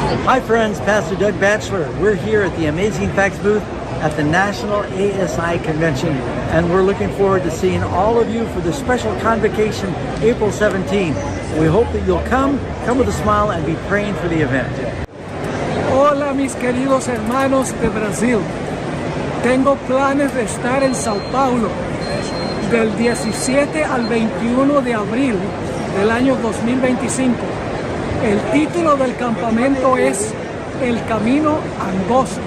Hi friends, Pastor Doug Batchelor. We're here at the Amazing Facts booth at the National ASI Convention, and we're looking forward to seeing all of you for the special convocation April 17th. We hope that you'll come with a smile, and be praying for the event. Hola mis queridos hermanos de Brasil. Tengo planes de estar en Sao Paulo del 17 al 21 de abril del año 2025. El título del campamento es El Camino Angosto.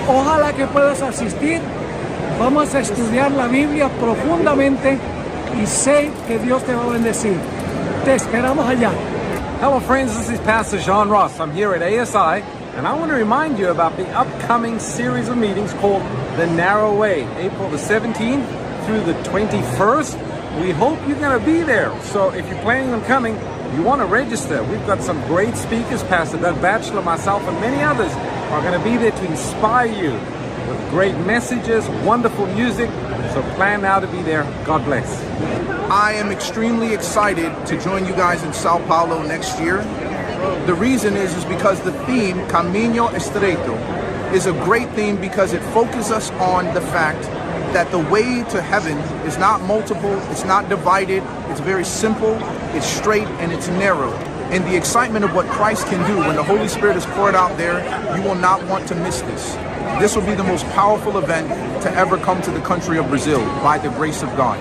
Ojalá que puedas asistir. Vamos a estudiar la Biblia profundamente y sé que Dios te va a bendecir. Te esperamos allá. Hello friends, this is Pastor John Ross. I'm here at ASI, and I want to remind you about the upcoming series of meetings called The Narrow Way, April the 17th through the 21st. We hope you're going to be there. So if you're planning on coming, you want to register. We've got some great speakers, Pastor Doug Batchelor, myself, and many others are going to be there to inspire you with great messages, wonderful music. So plan now to be there. God bless. I am extremely excited to join you guys in Sao Paulo next year. The reason is because the theme, Camino Estreito, is a great theme because it focuses us on the fact that the way to heaven is not multiple, it's not divided, it's very simple, it's straight, and it's narrow. And the excitement of what Christ can do when the Holy Spirit is poured out there, you will not want to miss this. This will be the most powerful event to ever come to the country of Brazil by the grace of God.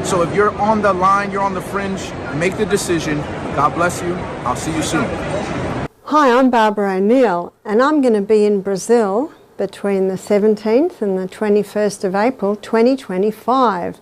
So if you're on the line, you're on the fringe, make the decision. God bless you. I'll see you soon. Hi, I'm Barbara O'Neill, and I'm going to be in Brazil between the 17th and the 21st of April 2025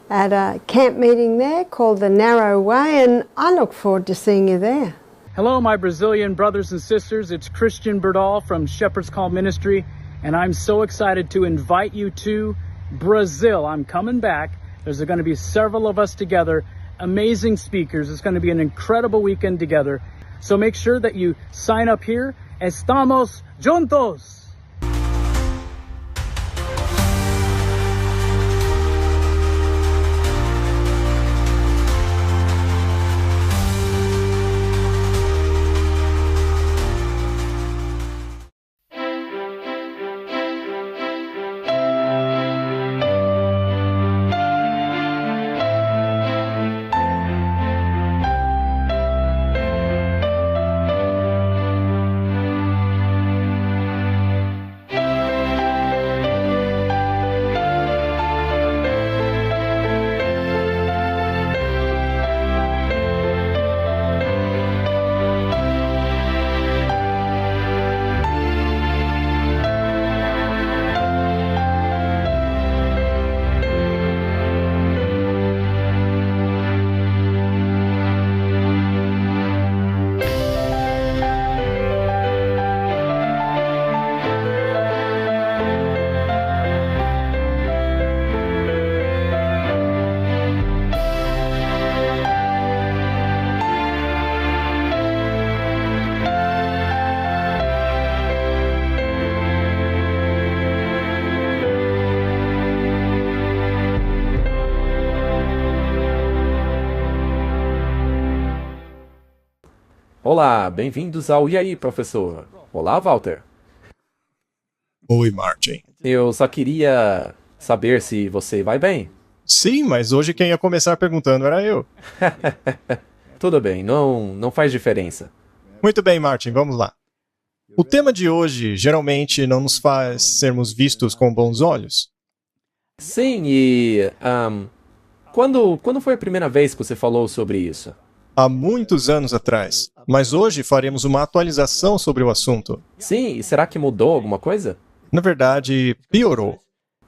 at a camp meeting there called The Narrow Way, and I look forward to seeing you there. Hello, my Brazilian brothers and sisters. It's Christian Berdal from Shepherd's Call Ministry, and I'm so excited to invite you to Brazil. I'm coming back. There's going to be several of us together, amazing speakers. It's going to be an incredible weekend together. So make sure that you sign up here. Estamos juntos! Olá, bem-vindos ao E aí, professor? Olá, Walter. Oi, Martin. Eu só queria saber se você vai bem. Sim, mas hoje quem ia começar perguntando era eu. Tudo bem, não faz diferença. Muito bem, Martin, vamos lá. O tema de hoje geralmente não nos faz sermos vistos com bons olhos. Sim, e... Quando foi a primeira vez que você falou sobre isso? Há muitos anos atrás, mas hoje faremos uma atualização sobre o assunto. Sim, e será que mudou alguma coisa? Na verdade, piorou.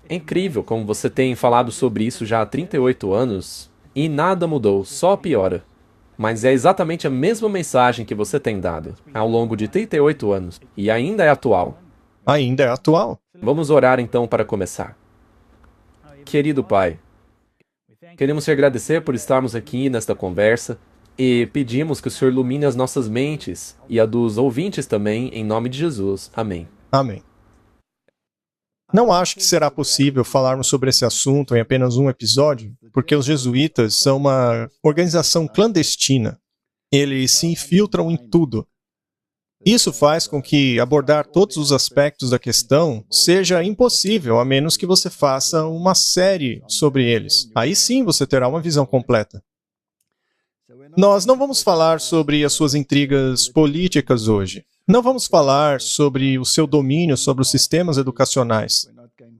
É incrível como você tem falado sobre isso já há 38 anos e nada mudou, só piora. Mas é exatamente a mesma mensagem que você tem dado ao longo de 38 anos e ainda é atual. Ainda é atual. Vamos orar então para começar. Querido Pai, queremos te agradecer por estarmos aqui nesta conversa e pedimos que o Senhor ilumine as nossas mentes e a dos ouvintes também, em nome de Jesus. Amém. Amém. Não acho que será possível falarmos sobre esse assunto em apenas um episódio, porque os jesuítas são uma organização clandestina. Eles se infiltram em tudo. Isso faz com que abordar todos os aspectos da questão seja impossível, a menos que você faça uma série sobre eles. Aí sim você terá uma visão completa. Nós não vamos falar sobre as suas intrigas políticas hoje. Não vamos falar sobre o seu domínio sobre os sistemas educacionais.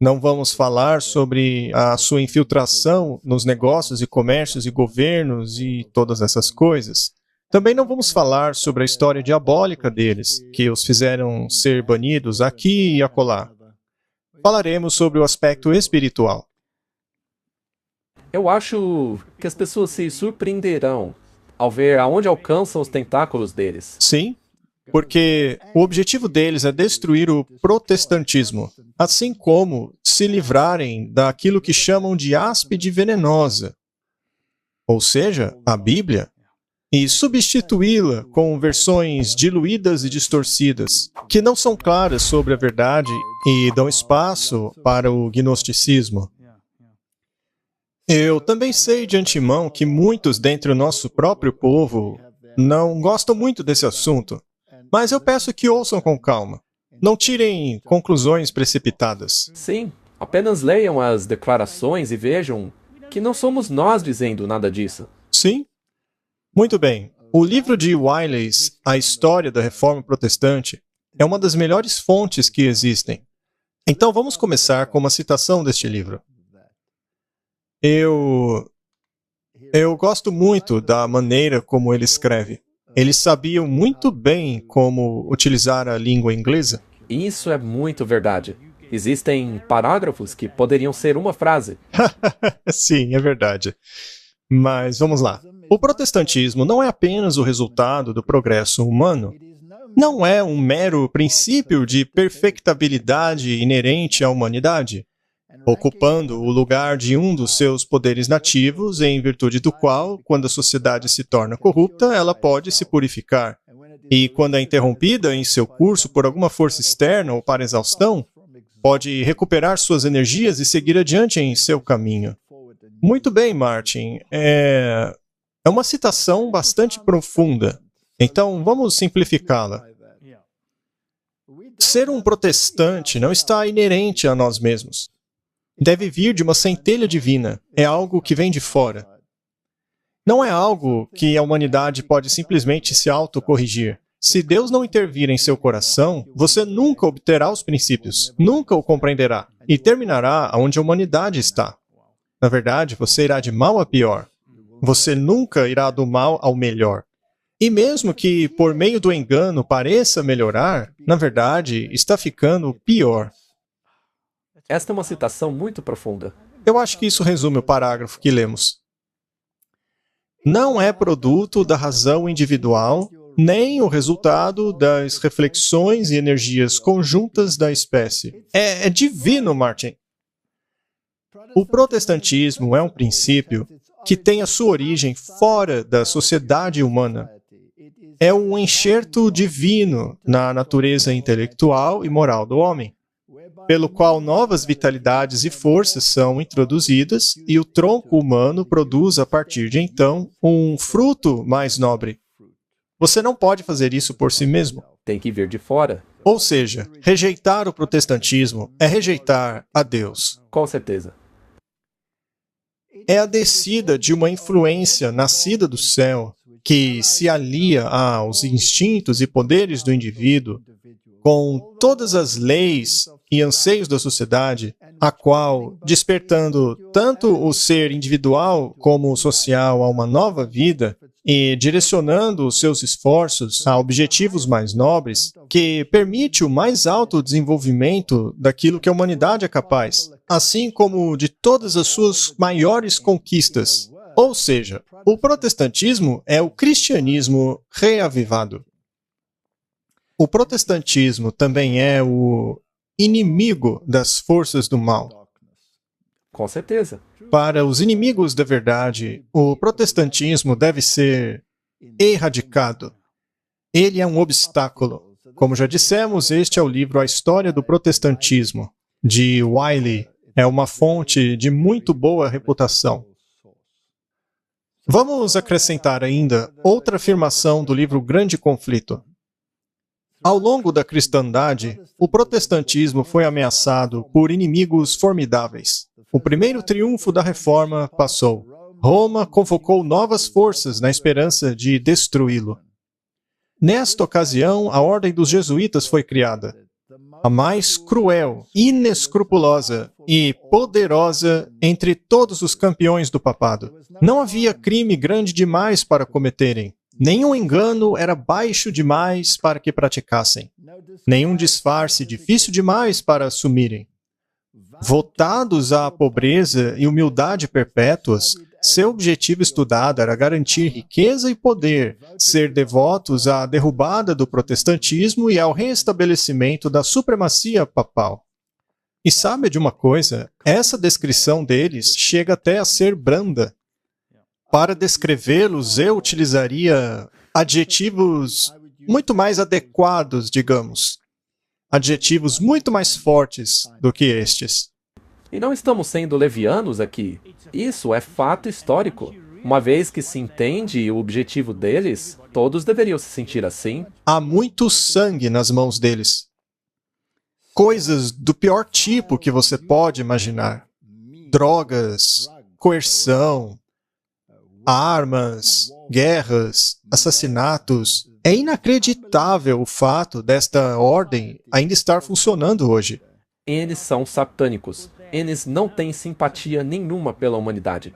Não vamos falar sobre a sua infiltração nos negócios e comércios e governos e todas essas coisas. Também não vamos falar sobre a história diabólica deles, que os fizeram ser banidos aqui e acolá. Falaremos sobre o aspecto espiritual. Eu acho que as pessoas se surpreenderão ao ver aonde alcançam os tentáculos deles. Sim, porque o objetivo deles é destruir o protestantismo, assim como se livrarem daquilo que chamam de áspide venenosa, ou seja, a Bíblia, e substituí-la com versões diluídas e distorcidas, que não são claras sobre a verdade e dão espaço para o gnosticismo. Eu também sei de antemão que muitos dentre o nosso próprio povo não gostam muito desse assunto, mas eu peço que ouçam com calma. Não tirem conclusões precipitadas. Sim, apenas leiam as declarações e vejam que não somos nós dizendo nada disso. Sim? Muito bem. O livro de Wiley's, A História da Reforma Protestante, é uma das melhores fontes que existem. Então vamos começar com uma citação deste livro. Eu gosto muito da maneira como ele escreve. Eles sabiam muito bem como utilizar a língua inglesa. Isso é muito verdade. Existem parágrafos que poderiam ser uma frase. Sim, é verdade. Mas vamos lá. O protestantismo não é apenas o resultado do progresso humano. Não é um mero princípio de perfectibilidade inerente à humanidade, ocupando o lugar de um dos seus poderes nativos, em virtude do qual, quando a sociedade se torna corrupta, ela pode se purificar. E, quando é interrompida em seu curso por alguma força externa ou para exaustão, pode recuperar suas energias e seguir adiante em seu caminho. Muito bem, Martin. É uma citação bastante profunda. Então, vamos simplificá-la. Ser um protestante não está inerente a nós mesmos. Deve vir de uma centelha divina. É algo que vem de fora. Não é algo que a humanidade pode simplesmente se autocorrigir. Se Deus não intervir em seu coração, você nunca obterá os princípios, nunca o compreenderá, e terminará onde a humanidade está. Na verdade, você irá de mal a pior. Você nunca irá do mal ao melhor. E mesmo que, por meio do engano, pareça melhorar, na verdade, está ficando pior. Esta é uma citação muito profunda. Eu acho que isso resume o parágrafo que lemos. Não é produto da razão individual, nem o resultado das reflexões e energias conjuntas da espécie. É divino, Martin. O protestantismo é um princípio que tem a sua origem fora da sociedade humana. É um enxerto divino na natureza intelectual e moral do homem, pelo qual novas vitalidades e forças são introduzidas e o tronco humano produz, a partir de então, um fruto mais nobre. Você não pode fazer isso por si mesmo. Tem que vir de fora. Ou seja, rejeitar o protestantismo é rejeitar a Deus. Com certeza. É a descida de uma influência nascida do céu que se alia aos instintos e poderes do indivíduo com todas as leis e anseios da sociedade, a qual, despertando tanto o ser individual como o social a uma nova vida e direcionando os seus esforços a objetivos mais nobres, que permite o mais alto desenvolvimento daquilo que a humanidade é capaz, assim como de todas as suas maiores conquistas. Ou seja, o protestantismo é o cristianismo reavivado. O protestantismo também é o inimigo das forças do mal. Com certeza. Para os inimigos da verdade, o protestantismo deve ser erradicado. Ele é um obstáculo. Como já dissemos, este é o livro A História do Protestantismo, de Wiley. É uma fonte de muito boa reputação. Vamos acrescentar ainda outra afirmação do livro Grande Conflito. Ao longo da cristandade, o protestantismo foi ameaçado por inimigos formidáveis. O primeiro triunfo da Reforma passou. Roma convocou novas forças na esperança de destruí-lo. Nesta ocasião, a Ordem dos Jesuítas foi criada. A mais cruel, inescrupulosa e poderosa entre todos os campeões do papado. Não havia crime grande demais para cometerem. Nenhum engano era baixo demais para que praticassem. Nenhum disfarce difícil demais para assumirem. Votados à pobreza e humildade perpétuas, seu objetivo estudado era garantir riqueza e poder, ser devotos à derrubada do protestantismo e ao restabelecimento da supremacia papal. E sabe de uma coisa? Essa descrição deles chega até a ser branda. Para descrevê-los, eu utilizaria adjetivos muito mais adequados, digamos. Adjetivos muito mais fortes do que estes. E não estamos sendo levianos aqui. Isso é fato histórico. Uma vez que se entende o objetivo deles, todos deveriam se sentir assim. Há muito sangue nas mãos deles. Coisas do pior tipo que você pode imaginar. Drogas, coerção, armas, guerras, assassinatos. É inacreditável o fato desta ordem ainda estar funcionando hoje. Eles são satânicos. Eles não têm simpatia nenhuma pela humanidade.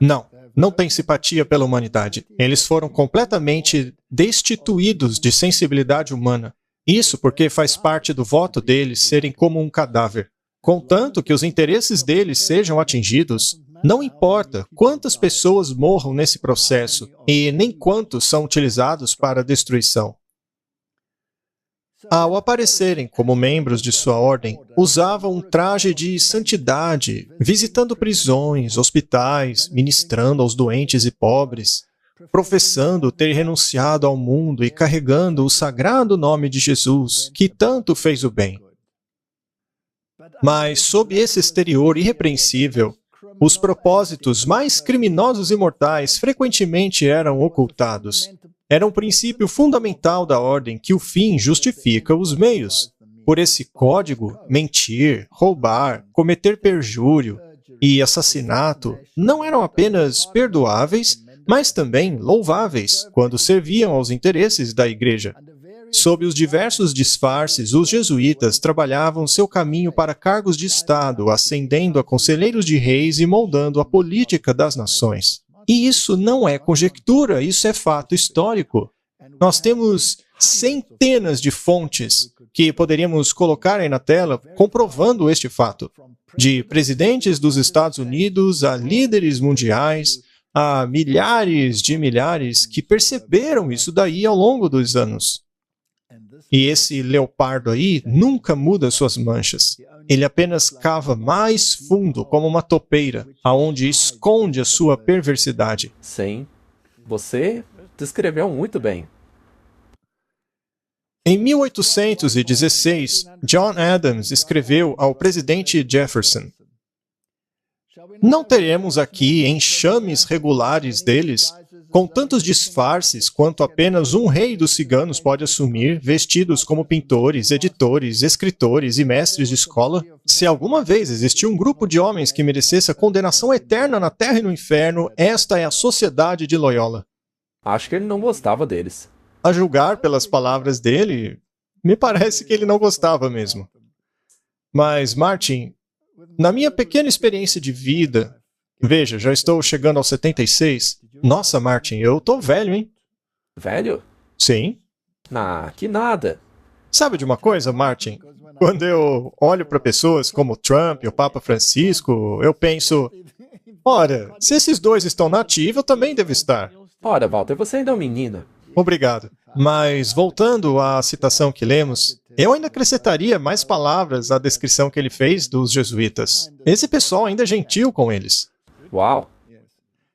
Não têm simpatia pela humanidade. Eles foram completamente destituídos de sensibilidade humana. Isso porque faz parte do voto deles serem como um cadáver. Contanto que os interesses deles sejam atingidos, não importa quantas pessoas morram nesse processo e nem quantos são utilizados para a destruição. Ao aparecerem como membros de sua ordem, usavam um traje de santidade, visitando prisões, hospitais, ministrando aos doentes e pobres, professando ter renunciado ao mundo e carregando o sagrado nome de Jesus, que tanto fez o bem. Mas, sob esse exterior irrepreensível, os propósitos mais criminosos e mortais frequentemente eram ocultados. Era um princípio fundamental da ordem que o fim justifica os meios. Por esse código, mentir, roubar, cometer perjúrio e assassinato não eram apenas perdoáveis, mas também louváveis quando serviam aos interesses da Igreja. Sob os diversos disfarces, os jesuítas trabalhavam seu caminho para cargos de Estado, ascendendo a conselheiros de reis e moldando a política das nações. E isso não é conjectura, isso é fato histórico. Nós temos centenas de fontes que poderíamos colocar aí na tela comprovando este fato. De presidentes dos Estados Unidos a líderes mundiais, a milhares de milhares que perceberam isso daí ao longo dos anos. E esse leopardo aí nunca muda suas manchas. Ele apenas cava mais fundo como uma topeira, aonde esconde a sua perversidade. Sim, você descreveu muito bem. Em 1816, John Adams escreveu ao presidente Jefferson: "Não teremos aqui enxames regulares deles, com tantos disfarces quanto apenas um rei dos ciganos pode assumir, vestidos como pintores, editores, escritores e mestres de escola. Se alguma vez existiu um grupo de homens que merecesse a condenação eterna na terra e no inferno, esta é a Sociedade de Loyola." Acho que ele não gostava deles. A julgar pelas palavras dele, me parece que ele não gostava mesmo. Mas, Martin, na minha pequena experiência de vida, veja, já estou chegando aos 76. Nossa, Martin, eu tô velho, hein? Velho? Sim. Ah, que nada. Sabe de uma coisa, Martin? Quando eu olho para pessoas como Trump e o Papa Francisco, eu penso, ora, se esses dois estão na ativa, eu também devo estar. Ora, Walter, você ainda é um menino. Obrigado. Mas, voltando à citação que lemos, eu ainda acrescentaria mais palavras à descrição que ele fez dos jesuítas. Esse pessoal ainda é gentil com eles. Uau!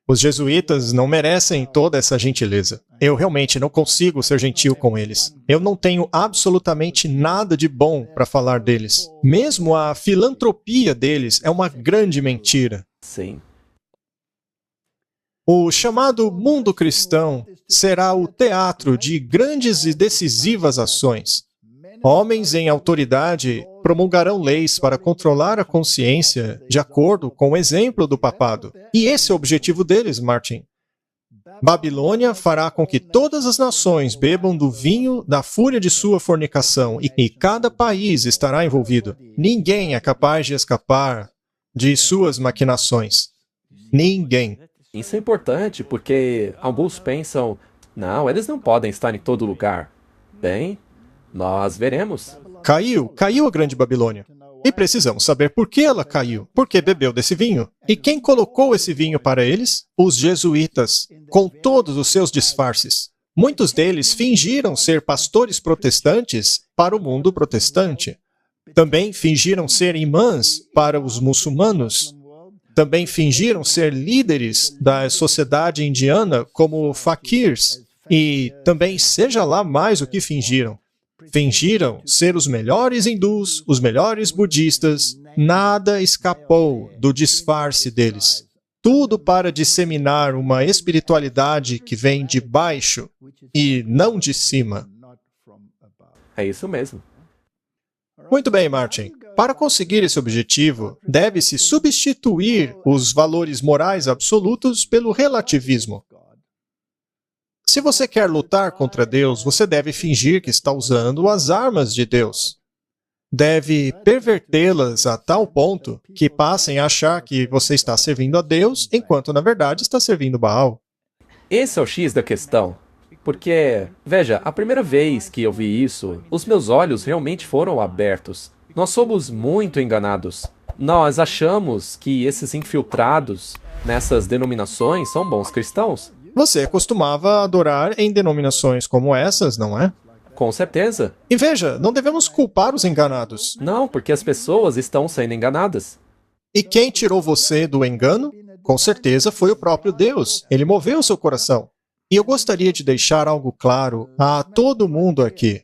Os jesuítas não merecem toda essa gentileza. Eu realmente não consigo ser gentil com eles. Eu não tenho absolutamente nada de bom para falar deles. Mesmo a filantropia deles é uma grande mentira. Sim. O chamado mundo cristão será o teatro de grandes e decisivas ações. Homens em autoridade promulgarão leis para controlar a consciência de acordo com o exemplo do papado. E esse é o objetivo deles, Martin. Babilônia fará com que todas as nações bebam do vinho da fúria de sua fornicação, e cada país estará envolvido. Ninguém é capaz de escapar de suas maquinações. Ninguém. Isso é importante porque alguns pensam, não, eles não podem estar em todo lugar. Bem, nós veremos. Caiu a grande Babilônia. E precisamos saber por que ela caiu, por que bebeu desse vinho. E quem colocou esse vinho para eles? Os jesuítas, com todos os seus disfarces. Muitos deles fingiram ser pastores protestantes para o mundo protestante. Também fingiram ser imãs para os muçulmanos. Também fingiram ser líderes da sociedade indiana como faquirs. E também seja lá mais o que fingiram. Fingiram ser os melhores hindus, os melhores budistas. Nada escapou do disfarce deles. Tudo para disseminar uma espiritualidade que vem de baixo e não de cima. É isso mesmo. Muito bem, Martin. Para conseguir esse objetivo, deve-se substituir os valores morais absolutos pelo relativismo. Se você quer lutar contra Deus, você deve fingir que está usando as armas de Deus. Deve pervertê-las a tal ponto que passem a achar que você está servindo a Deus, enquanto na verdade está servindo Baal. Esse é o X da questão. Porque, veja, a primeira vez que eu vi isso, os meus olhos realmente foram abertos. Nós somos muito enganados. Nós achamos que esses infiltrados nessas denominações são bons cristãos. Você costumava adorar em denominações como essas, não é? Com certeza. E veja, não devemos culpar os enganados. Não, porque as pessoas estão sendo enganadas. E quem tirou você do engano? Com certeza foi o próprio Deus. Ele moveu o seu coração. E eu gostaria de deixar algo claro a todo mundo aqui.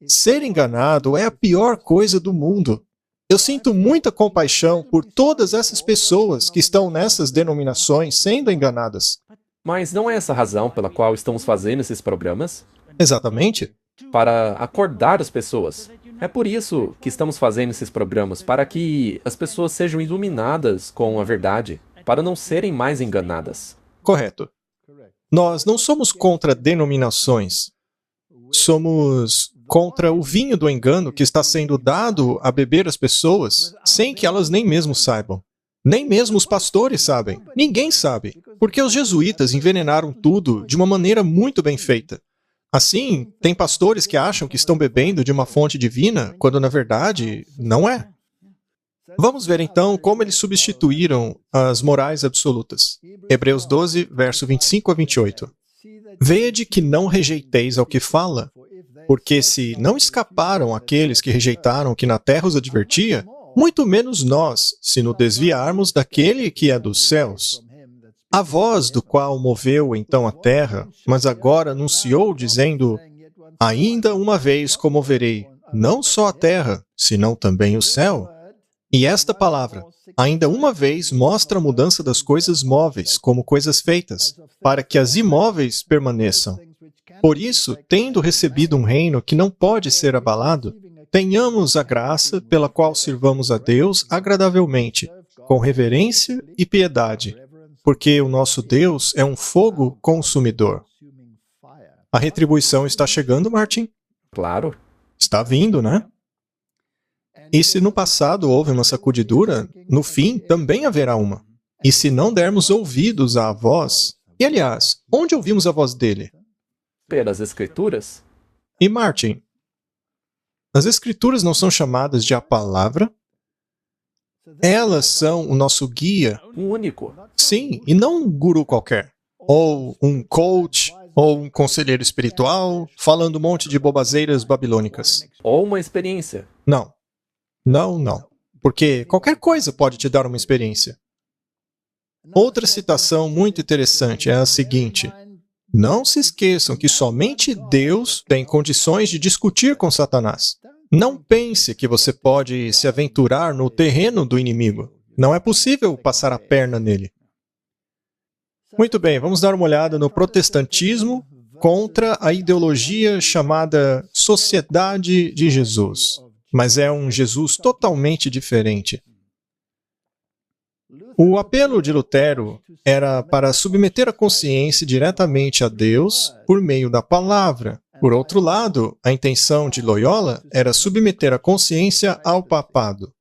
Ser enganado é a pior coisa do mundo. Eu sinto muita compaixão por todas essas pessoas que estão nessas denominações sendo enganadas. Mas não é essa a razão pela qual estamos fazendo esses programas? Exatamente. Para acordar as pessoas. É por isso que estamos fazendo esses programas, para que as pessoas sejam iluminadas com a verdade, para não serem mais enganadas. Correto. Nós não somos contra denominações. Somos contra o vinho do engano que está sendo dado a beber às pessoas, sem que elas nem mesmo saibam. Nem mesmo os pastores sabem. Ninguém sabe. Porque os jesuítas envenenaram tudo de uma maneira muito bem feita. Assim, tem pastores que acham que estão bebendo de uma fonte divina, quando na verdade não é. Vamos ver então como eles substituíram as morais absolutas. Hebreus 12, verso 25 a 28. Vede que não rejeiteis ao que fala, porque se não escaparam aqueles que rejeitaram o que na terra os advertia, muito menos nós, se nos desviarmos daquele que é dos céus. A voz do qual moveu então a terra, mas agora anunciou, dizendo, ainda uma vez comoverei, não só a terra, senão também o céu. E esta palavra, ainda uma vez, mostra a mudança das coisas móveis, como coisas feitas, para que as imóveis permaneçam. Por isso, tendo recebido um reino que não pode ser abalado, tenhamos a graça pela qual sirvamos a Deus agradavelmente, com reverência e piedade, porque o nosso Deus é um fogo consumidor. A retribuição está chegando, Martin? Claro. Está vindo, né? E se no passado houve uma sacudidura, no fim também haverá uma. E se não dermos ouvidos à voz... E, aliás, onde ouvimos a voz dele? Pelas Escrituras? E, Martin, as Escrituras não são chamadas de a palavra? Elas são o nosso guia. Um único. Sim, e não um guru qualquer. Ou um coach, ou um conselheiro espiritual, falando um monte de bobazeiras babilônicas. Ou uma experiência. Não. Não, não. Porque qualquer coisa pode te dar uma experiência. Outra citação muito interessante é a seguinte. Não se esqueçam que somente Deus tem condições de discutir com Satanás. Não pense que você pode se aventurar no terreno do inimigo. Não é possível passar a perna nele. Muito bem, vamos dar uma olhada no protestantismo contra a ideologia chamada Sociedade de Jesus, mas é um Jesus totalmente diferente. O apelo de Lutero era para submeter a consciência diretamente a Deus por meio da palavra. Por outro lado, a intenção de Loyola era submeter a consciência ao papado.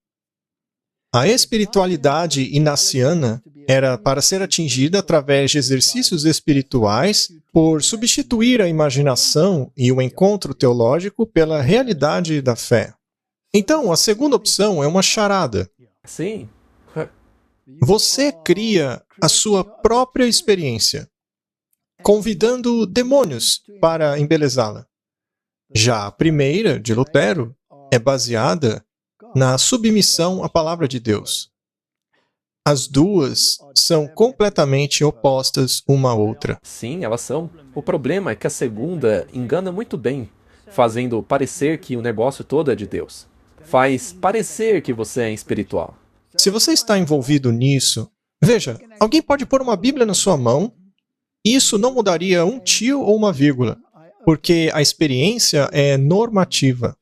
A espiritualidade inaciana era para ser atingida através de exercícios espirituais por substituir a imaginação e o encontro teológico pela realidade da fé. Então, a segunda opção é uma charada. Sim. Você cria a sua própria experiência, convidando demônios para embelezá-la. Já a primeira, de Lutero, é baseada na submissão à palavra de Deus. As duas são completamente opostas uma à outra. Sim, elas são. O problema é que a segunda engana muito bem, fazendo parecer que o negócio todo é de Deus. Faz parecer que você é espiritual. Se você está envolvido nisso, veja, alguém pode pôr uma Bíblia na sua mão, e isso não mudaria um tio ou uma vírgula, porque a experiência é normativa.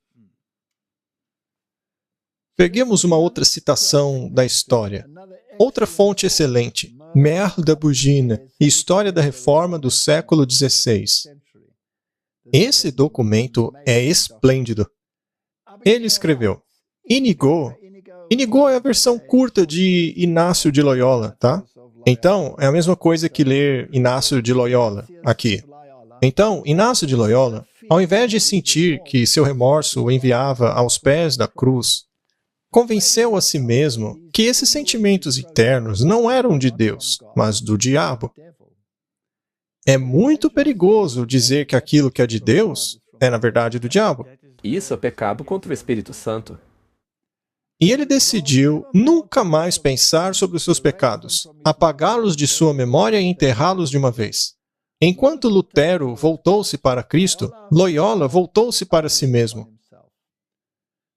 Peguemos uma outra citação da história. Outra fonte excelente, Merle da Bugina, História da Reforma do século XVI. Esse documento é esplêndido. Ele escreveu, Inigo é a versão curta de Inácio de Loyola, tá? Então, é a mesma coisa que ler Inácio de Loyola aqui. Então, Inácio de Loyola, ao invés de sentir que seu remorso o enviava aos pés da cruz, convenceu a si mesmo que esses sentimentos internos não eram de Deus, mas do diabo. É muito perigoso dizer que aquilo que é de Deus é, na verdade, do diabo. Isso é pecado contra o Espírito Santo. E ele decidiu nunca mais pensar sobre os seus pecados, apagá-los de sua memória e enterrá-los de uma vez. Enquanto Lutero voltou-se para Cristo, Loyola voltou-se para si mesmo.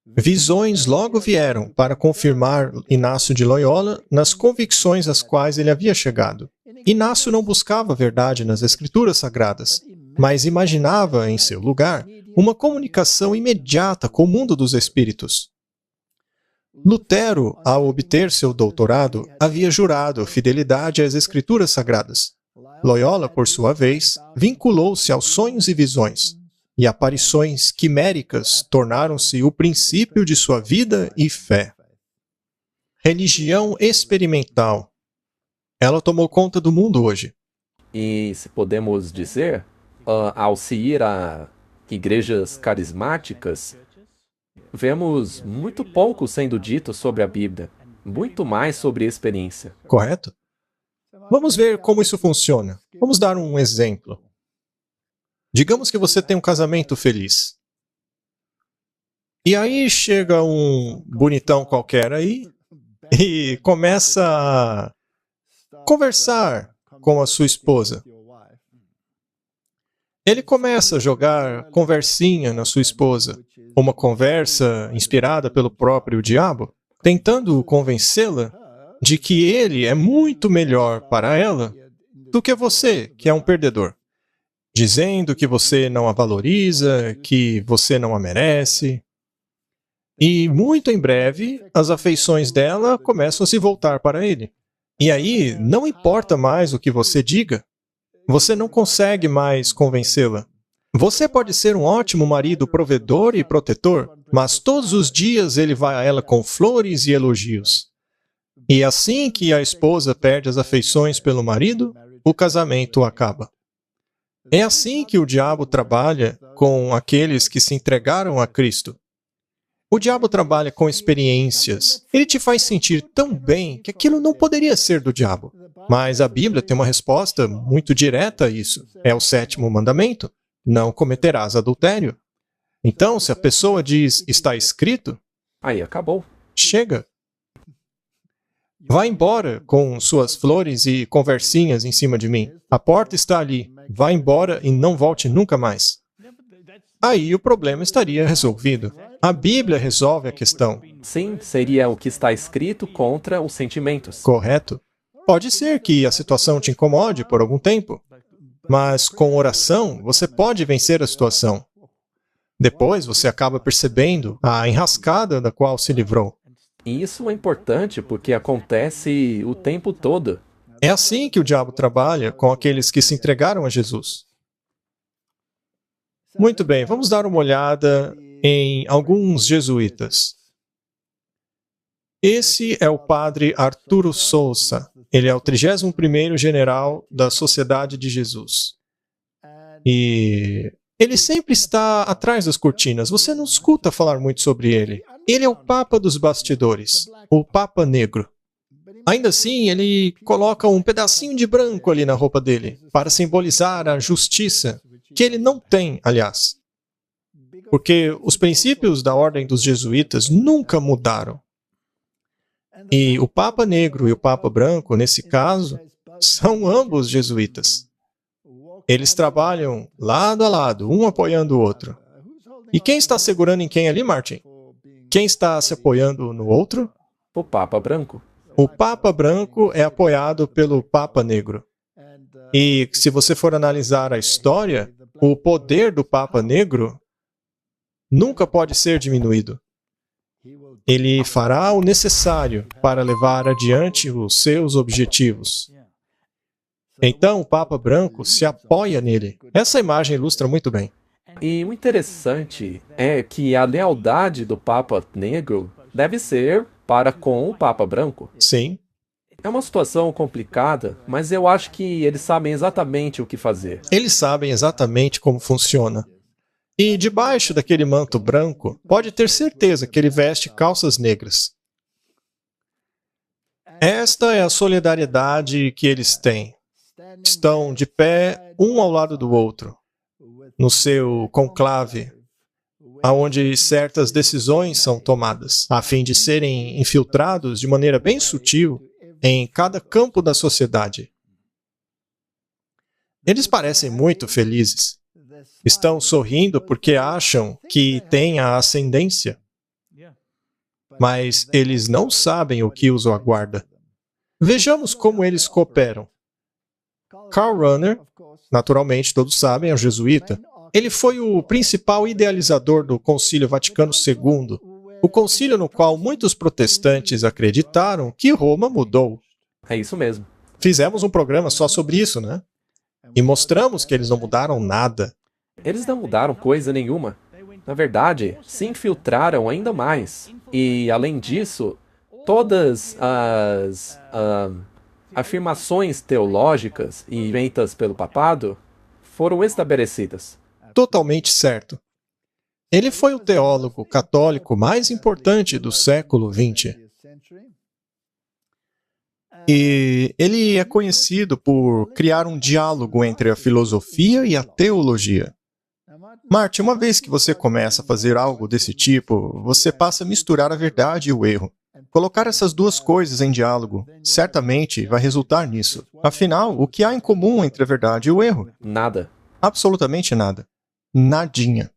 Visões logo vieram para confirmar Inácio de Loyola nas convicções às quais ele havia chegado. Inácio não buscava a verdade nas Escrituras Sagradas, mas imaginava, em seu lugar, uma comunicação imediata com o mundo dos espíritos. Lutero, ao obter seu doutorado, havia jurado fidelidade às Escrituras Sagradas. Loyola, por sua vez, vinculou-se aos sonhos e visões, e aparições quiméricas tornaram-se o princípio de sua vida e fé. Religião experimental. Ela tomou conta do mundo hoje. E, se podemos dizer, ao se ir a igrejas carismáticas, vemos muito pouco sendo dito sobre a Bíblia, muito mais sobre experiência. Correto? Vamos ver como isso funciona. Vamos dar um exemplo. Digamos que você tem um casamento feliz. E aí chega um bonitão qualquer aí e começa a conversar com a sua esposa. Ele começa a jogar conversinha na sua esposa, uma conversa inspirada pelo próprio diabo, tentando convencê-la de que ele é muito melhor para ela do que você, que é um perdedor. Dizendo que você não a valoriza, que você não a merece. E muito em breve, as afeições dela começam a se voltar para ele. E aí, não importa mais o que você diga, você não consegue mais convencê-la. Você pode ser um ótimo marido provedor e protetor, mas todos os dias ele vai a ela com flores e elogios. E assim que a esposa perde as afeições pelo marido, o casamento acaba. É assim que o diabo trabalha com aqueles que se entregaram a Cristo. O diabo trabalha com experiências. Ele te faz sentir tão bem que aquilo não poderia ser do diabo. Mas a Bíblia tem uma resposta muito direta a isso. É o 7º mandamento. Não cometerás adultério. Então, se a pessoa diz, está escrito, aí acabou. Chega. Vá embora com suas flores e conversinhas em cima de mim. A porta está ali. Vá embora e não volte nunca mais. Aí o problema estaria resolvido. A Bíblia resolve a questão. Sim, seria o que está escrito contra os sentimentos. Correto. Pode ser que a situação te incomode por algum tempo. Mas com oração, você pode vencer a situação. Depois, você acaba percebendo a enrascada da qual se livrou. E isso é importante porque acontece o tempo todo. É assim que o diabo trabalha com aqueles que se entregaram a Jesus. Muito bem, vamos dar uma olhada em alguns jesuítas. Esse é o padre Arturo Sousa. Ele é o 31º general da Sociedade de Jesus. E ele sempre está atrás das cortinas. Você não escuta falar muito sobre ele. Ele é o Papa dos bastidores, o Papa Negro. Ainda assim, ele coloca um pedacinho de branco ali na roupa dele, para simbolizar a justiça, que ele não tem, aliás. Porque os princípios da ordem dos jesuítas nunca mudaram. E o Papa Negro e o Papa Branco, nesse caso, são ambos jesuítas. Eles trabalham lado a lado, um apoiando o outro. E quem está segurando em quem ali, Martin? Quem está se apoiando no outro? O Papa Branco. O Papa Branco é apoiado pelo Papa Negro. E se você for analisar a história, o poder do Papa Negro nunca pode ser diminuído. Ele fará o necessário para levar adiante os seus objetivos. Então, o Papa Branco se apoia nele. Essa imagem ilustra muito bem. E o interessante é que a lealdade do Papa Negro deve ser para com o Papa Branco. Sim. É uma situação complicada, mas eu acho que eles sabem exatamente o que fazer. Eles sabem exatamente como funciona. E debaixo daquele manto branco, pode ter certeza que ele veste calças negras. Esta é a solidariedade que eles têm. Estão de pé, um ao lado do outro, no seu conclave, onde certas decisões são tomadas, a fim de serem infiltrados de maneira bem sutil em cada campo da sociedade. Eles parecem muito felizes. Estão sorrindo porque acham que têm a ascendência. Mas eles não sabem o que os aguarda. Vejamos como eles cooperam. Karl Rahner, naturalmente todos sabem, é um jesuíta. Ele foi o principal idealizador do Concílio Vaticano II, o concílio no qual muitos protestantes acreditaram que Roma mudou. É isso mesmo. Fizemos um programa só sobre isso, né? E mostramos que eles não mudaram nada. Eles não mudaram coisa nenhuma. Na verdade, se infiltraram ainda mais. E, além disso, todas as afirmações teológicas e feitas pelo papado foram estabelecidas. Totalmente certo. Ele foi o teólogo católico mais importante do século XX. E ele é conhecido por criar um diálogo entre a filosofia e a teologia. Martin, uma vez que você começa a fazer algo desse tipo, você passa a misturar a verdade e o erro. Colocar essas duas coisas em diálogo certamente vai resultar nisso. Afinal, o que há em comum entre a verdade e o erro? Nada. Absolutamente nada. Nadinha.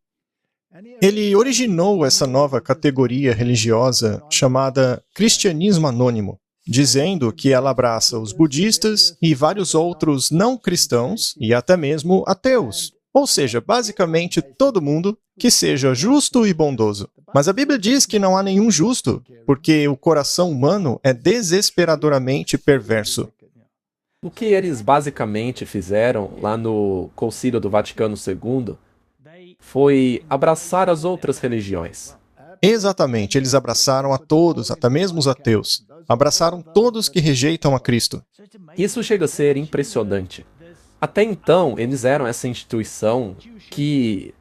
Ele originou essa nova categoria religiosa chamada cristianismo anônimo, dizendo que ela abraça os budistas e vários outros não cristãos e até mesmo ateus. Ou seja, basicamente todo mundo que seja justo e bondoso. Mas a Bíblia diz que não há nenhum justo, porque o coração humano é desesperadoramente perverso. O que eles basicamente fizeram lá no Concílio do Vaticano II foi abraçar as outras religiões. Exatamente, eles abraçaram a todos, até mesmo os ateus. Abraçaram todos que rejeitam a Cristo. Isso chega a ser impressionante. Até então, eles eram essa instituição que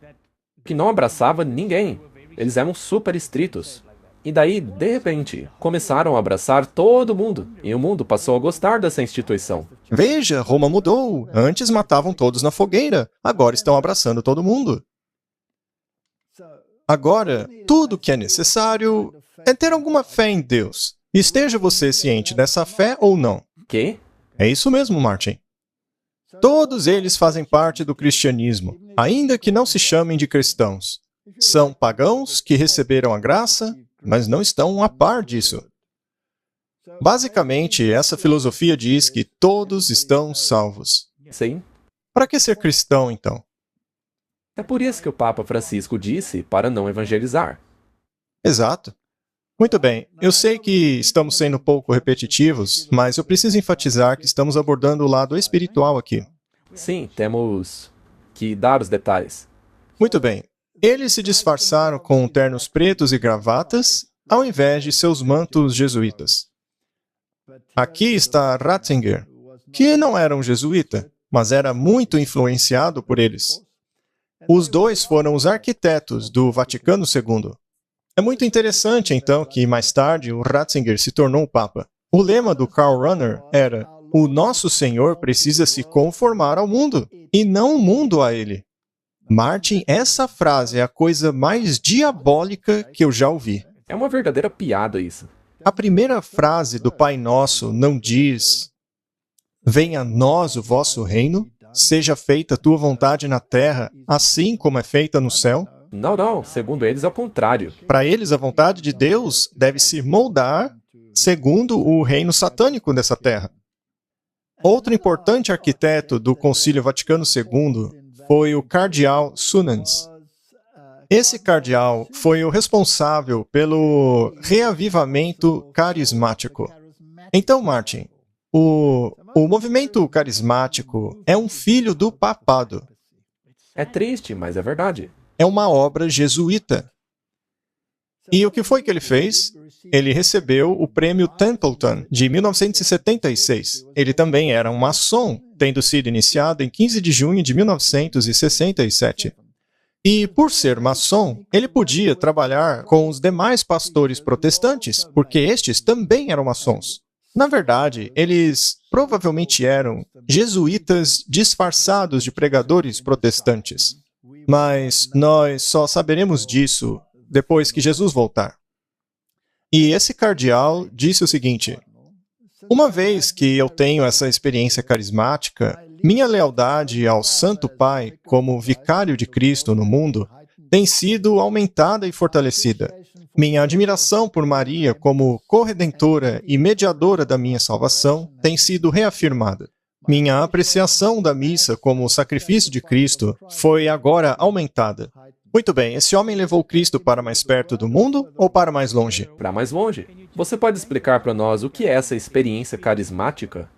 não abraçava ninguém. Eles eram super estritos. E daí, de repente, começaram a abraçar todo mundo. E o mundo passou a gostar dessa instituição. Veja, Roma mudou. Antes matavam todos na fogueira. Agora estão abraçando todo mundo. Agora, tudo que é necessário é ter alguma fé em Deus. Esteja você ciente dessa fé ou não. Que? É isso mesmo, Martin. Todos eles fazem parte do cristianismo, ainda que não se chamem de cristãos. São pagãos que receberam a graça, mas não estão a par disso. Basicamente, essa filosofia diz que todos estão salvos. Sim. Para que ser cristão, então? É por isso que o Papa Francisco disse para não evangelizar. Exato. Muito bem, eu sei que estamos sendo um pouco repetitivos, mas eu preciso enfatizar que estamos abordando o lado espiritual aqui. Sim, temos que dar os detalhes. Muito bem. Eles se disfarçaram com ternos pretos e gravatas, ao invés de seus mantos jesuítas. Aqui está Ratzinger, que não era um jesuíta, mas era muito influenciado por eles. Os dois foram os arquitetos do Vaticano II. É muito interessante, então, que mais tarde o Ratzinger se tornou o Papa. O lema do Karl Rahner era: o nosso Senhor precisa se conformar ao mundo, e não o mundo a ele. Martin, essa frase é a coisa mais diabólica que eu já ouvi. É uma verdadeira piada isso. A primeira frase do Pai Nosso não diz: venha a nós o vosso reino, seja feita a tua vontade na terra, assim como é feita no céu. Não, segundo eles é o contrário. Para eles, a vontade de Deus deve se moldar segundo o reino satânico dessa terra. Outro importante arquiteto do Concílio Vaticano II foi o cardeal Sunens. Esse cardeal foi o responsável pelo reavivamento carismático. Então, Martin, o movimento carismático é um filho do papado. É triste, mas é verdade. É uma obra jesuíta. E o que foi que ele fez? Ele recebeu o prêmio Templeton, de 1976. Ele também era um maçom, tendo sido iniciado em 15 de junho de 1967. E, por ser maçom, ele podia trabalhar com os demais pastores protestantes, porque estes também eram maçons. Na verdade, eles provavelmente eram jesuítas disfarçados de pregadores protestantes. Mas nós só saberemos disso depois que Jesus voltar. E esse cardeal disse o seguinte: uma vez que eu tenho essa experiência carismática, minha lealdade ao Santo Pai como vicário de Cristo no mundo tem sido aumentada e fortalecida. Minha admiração por Maria como corredentora e mediadora da minha salvação tem sido reafirmada. Minha apreciação da missa como sacrifício de Cristo foi agora aumentada. Muito bem, esse homem levou Cristo para mais perto do mundo ou para mais longe? Para mais longe. Você pode explicar para nós o que é essa experiência carismática?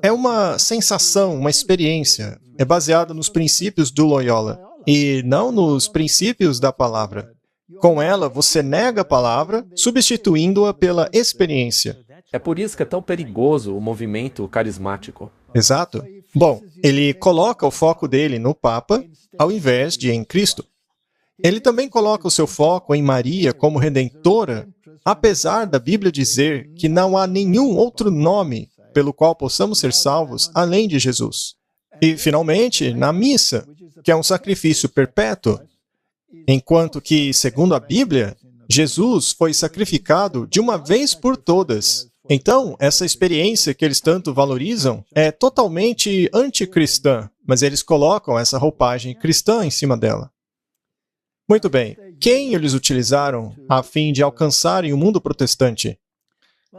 É uma sensação, uma experiência. É baseada nos princípios do Loyola e não nos princípios da palavra. Com ela, você nega a palavra, substituindo-a pela experiência. É por isso que é tão perigoso o movimento carismático. Exato. Bom, ele coloca o foco dele no Papa, ao invés de em Cristo. Ele também coloca o seu foco em Maria como redentora, apesar da Bíblia dizer que não há nenhum outro nome pelo qual possamos ser salvos além de Jesus. E, finalmente, na missa, que é um sacrifício perpétuo, enquanto que, segundo a Bíblia, Jesus foi sacrificado de uma vez por todas. Então, essa experiência que eles tanto valorizam é totalmente anticristã, mas eles colocam essa roupagem cristã em cima dela. Muito bem, quem eles utilizaram a fim de alcançarem o mundo protestante?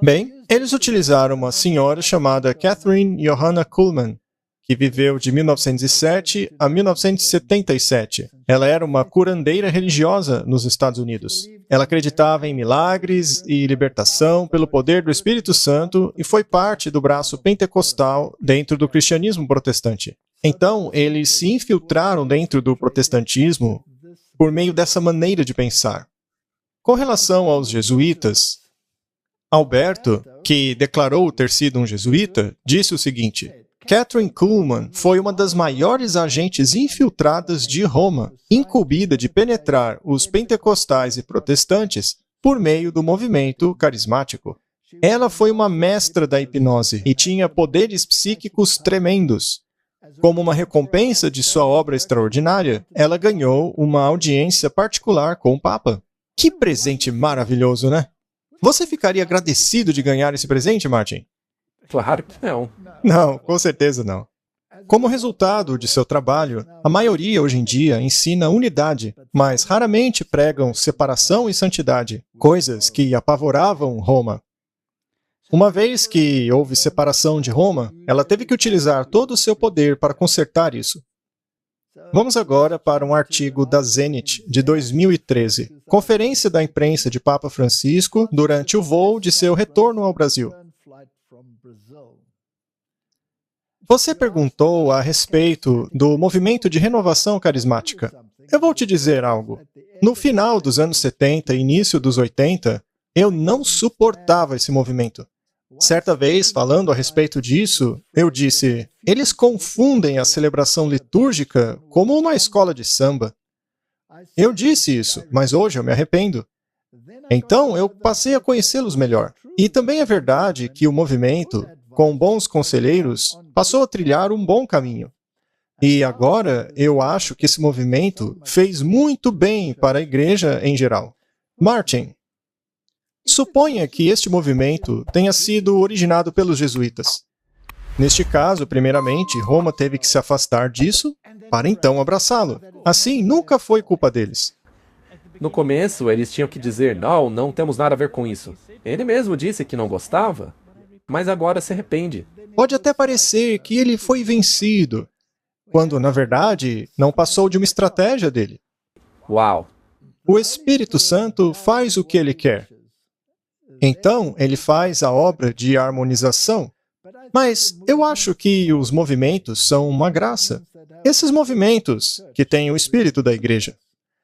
Bem, eles utilizaram uma senhora chamada Catherine Johanna Kuhlman, que viveu de 1907 a 1977. Ela era uma curandeira religiosa nos Estados Unidos. Ela acreditava em milagres e libertação pelo poder do Espírito Santo e foi parte do braço pentecostal dentro do cristianismo protestante. Então, eles se infiltraram dentro do protestantismo por meio dessa maneira de pensar. Com relação aos jesuítas, Alberto, que declarou ter sido um jesuíta, disse o seguinte: Catherine Kuhlman foi uma das maiores agentes infiltradas de Roma, incumbida de penetrar os pentecostais e protestantes por meio do movimento carismático. Ela foi uma mestra da hipnose e tinha poderes psíquicos tremendos. Como uma recompensa de sua obra extraordinária, ela ganhou uma audiência particular com o Papa. Que presente maravilhoso, né? Você ficaria agradecido de ganhar esse presente, Martin? Claro que não. Não, com certeza não. Como resultado de seu trabalho, a maioria hoje em dia ensina unidade, mas raramente pregam separação e santidade, coisas que apavoravam Roma. Uma vez que houve separação de Roma, ela teve que utilizar todo o seu poder para consertar isso. Vamos agora para um artigo da Zenit, de 2013. Conferência da imprensa de Papa Francisco durante o voo de seu retorno ao Brasil. Você perguntou a respeito do movimento de renovação carismática. Eu vou te dizer algo. No final dos anos 70 e início dos 80, eu não suportava esse movimento. Certa vez, falando a respeito disso, eu disse, eles confundem a celebração litúrgica como uma escola de samba. Eu disse isso, mas hoje eu me arrependo. Então, eu passei a conhecê-los melhor. E também é verdade que o movimento, com bons conselheiros, passou a trilhar um bom caminho. E agora, eu acho que esse movimento fez muito bem para a igreja em geral. Martin, suponha que este movimento tenha sido originado pelos jesuítas. Neste caso, primeiramente, Roma teve que se afastar disso para então abraçá-lo. Assim, nunca foi culpa deles. No começo, eles tinham que dizer, não, não temos nada a ver com isso. Ele mesmo disse que não gostava, mas agora se arrepende. Pode até parecer que ele foi vencido, quando, na verdade, não passou de uma estratégia dele. Uau! O Espírito Santo faz o que ele quer. Então, ele faz a obra de harmonização. Mas eu acho que os movimentos são uma graça. Esses movimentos, que têm o espírito da igreja,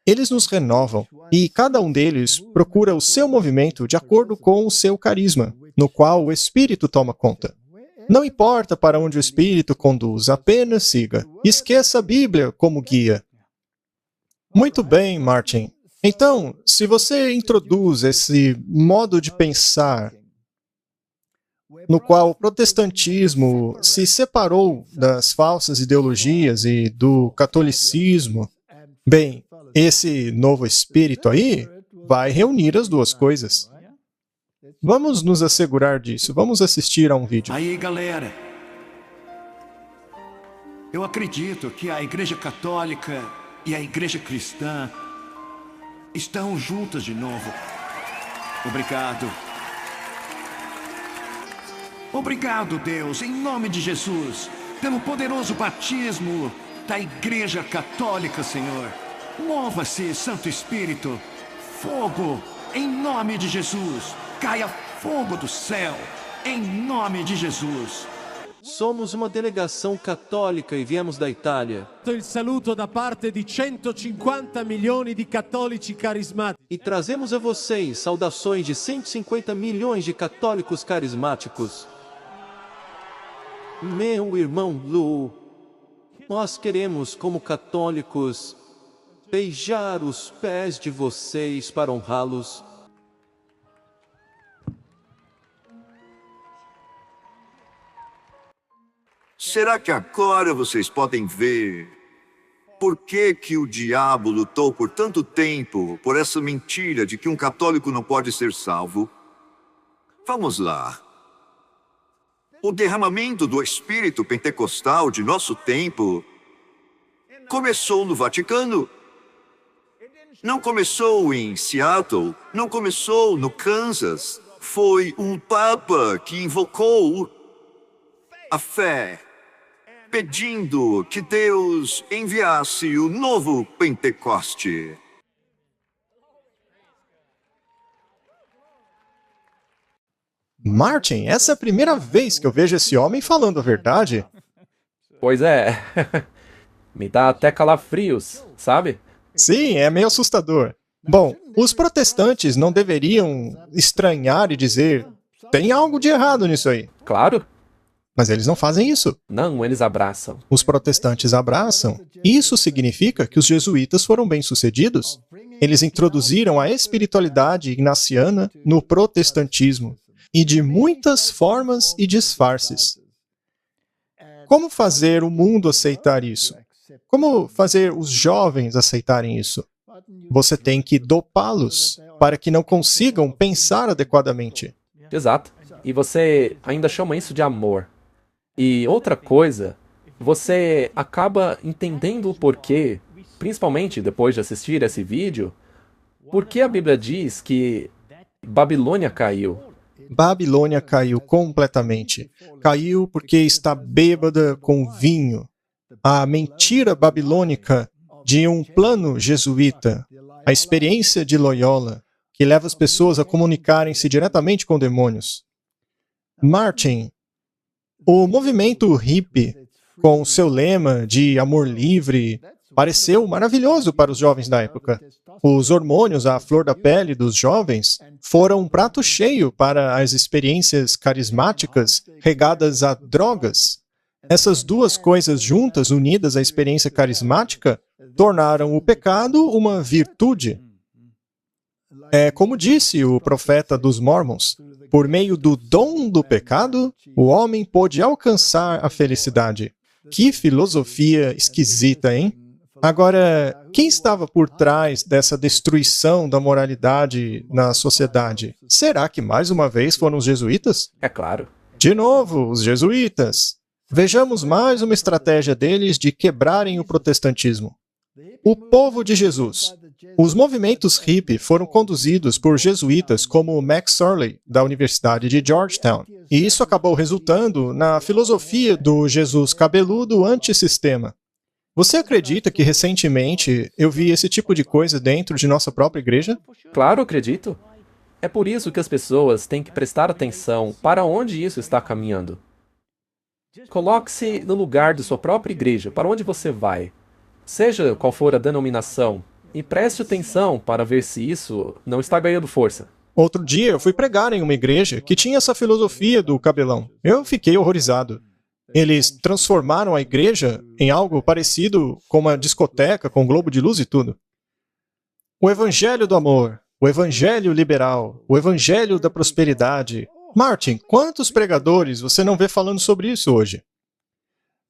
eles nos renovam, e cada um deles procura o seu movimento de acordo com o seu carisma, no qual o Espírito toma conta. Não importa para onde o Espírito conduz, apenas siga. Esqueça a Bíblia como guia. Muito bem, Martin. Então, se você introduz esse modo de pensar no qual o protestantismo se separou das falsas ideologias e do catolicismo, bem, esse novo espírito aí vai reunir as duas coisas. Vamos nos assegurar disso. Vamos assistir a um vídeo. Aí, galera, eu acredito que a Igreja Católica e a Igreja Cristã estão juntas de novo. Obrigado. Obrigado, Deus, em nome de Jesus, pelo poderoso batismo da Igreja Católica, Senhor. Mova-se, Santo Espírito. Fogo, em nome de Jesus. Caia fogo do céu, em nome de Jesus. Somos uma delegação católica e viemos da Itália. Il saluto da parte di 150 milioni di cattolici carismatici. E trazemos a vocês saudações de 150 milhões de católicos carismáticos. Meu irmão Lu, nós queremos, como católicos, beijar os pés de vocês para honrá-los. Será que agora vocês podem ver por que o diabo lutou por tanto tempo por essa mentira de que um católico não pode ser salvo? Vamos lá. O derramamento do Espírito Pentecostal de nosso tempo começou no Vaticano. Não começou em Seattle, não começou no Kansas. Foi um Papa que invocou a fé, pedindo que Deus enviasse o novo Pentecoste. Martin, essa é a primeira vez que eu vejo esse homem falando a verdade. Pois é. Me dá até calafrios, sabe? Sim, é meio assustador. Bom, os protestantes não deveriam estranhar e dizer, tem algo de errado nisso aí. Claro. Mas eles não fazem isso. Não, eles abraçam. Os protestantes abraçam. Isso significa que os jesuítas foram bem-sucedidos. Eles introduziram a espiritualidade ignaciana no protestantismo, e de muitas formas e disfarces. Como fazer o mundo aceitar isso? Como fazer os jovens aceitarem isso? Você tem que dopá-los para que não consigam pensar adequadamente. Exato. E você ainda chama isso de amor. E outra coisa, você acaba entendendo o porquê, principalmente depois de assistir esse vídeo, por que a Bíblia diz que Babilônia caiu. Babilônia caiu completamente. Caiu porque está bêbada com vinho. A mentira babilônica de um plano jesuíta, a experiência de Loyola, que leva as pessoas a comunicarem-se diretamente com demônios. Martin, o movimento hippie, com seu lema de amor livre, pareceu maravilhoso para os jovens da época. Os hormônios à flor da pele dos jovens foram um prato cheio para as experiências carismáticas regadas a drogas. Essas duas coisas juntas, unidas à experiência carismática, tornaram o pecado uma virtude. É como disse o profeta dos Mormons, por meio do dom do pecado, o homem pôde alcançar a felicidade. Que filosofia esquisita, hein? Agora, quem estava por trás dessa destruição da moralidade na sociedade? Será que mais uma vez foram os jesuítas? É claro. De novo, os jesuítas. Vejamos mais uma estratégia deles de quebrarem o protestantismo. O povo de Jesus. Os movimentos hippie foram conduzidos por jesuítas como Max Surley, da Universidade de Georgetown. E isso acabou resultando na filosofia do Jesus cabeludo antissistema. Você acredita que recentemente eu vi esse tipo de coisa dentro de nossa própria igreja? Claro, acredito. É por isso que as pessoas têm que prestar atenção para onde isso está caminhando. Coloque-se no lugar de sua própria igreja, para onde você vai. Seja qual for a denominação, e preste atenção para ver se isso não está ganhando força. Outro dia eu fui pregar em uma igreja que tinha essa filosofia do cabelão. Eu fiquei horrorizado. Eles transformaram a igreja em algo parecido com uma discoteca, com um globo de luz e tudo. O evangelho do amor, o evangelho liberal, o evangelho da prosperidade. Martin, quantos pregadores você não vê falando sobre isso hoje?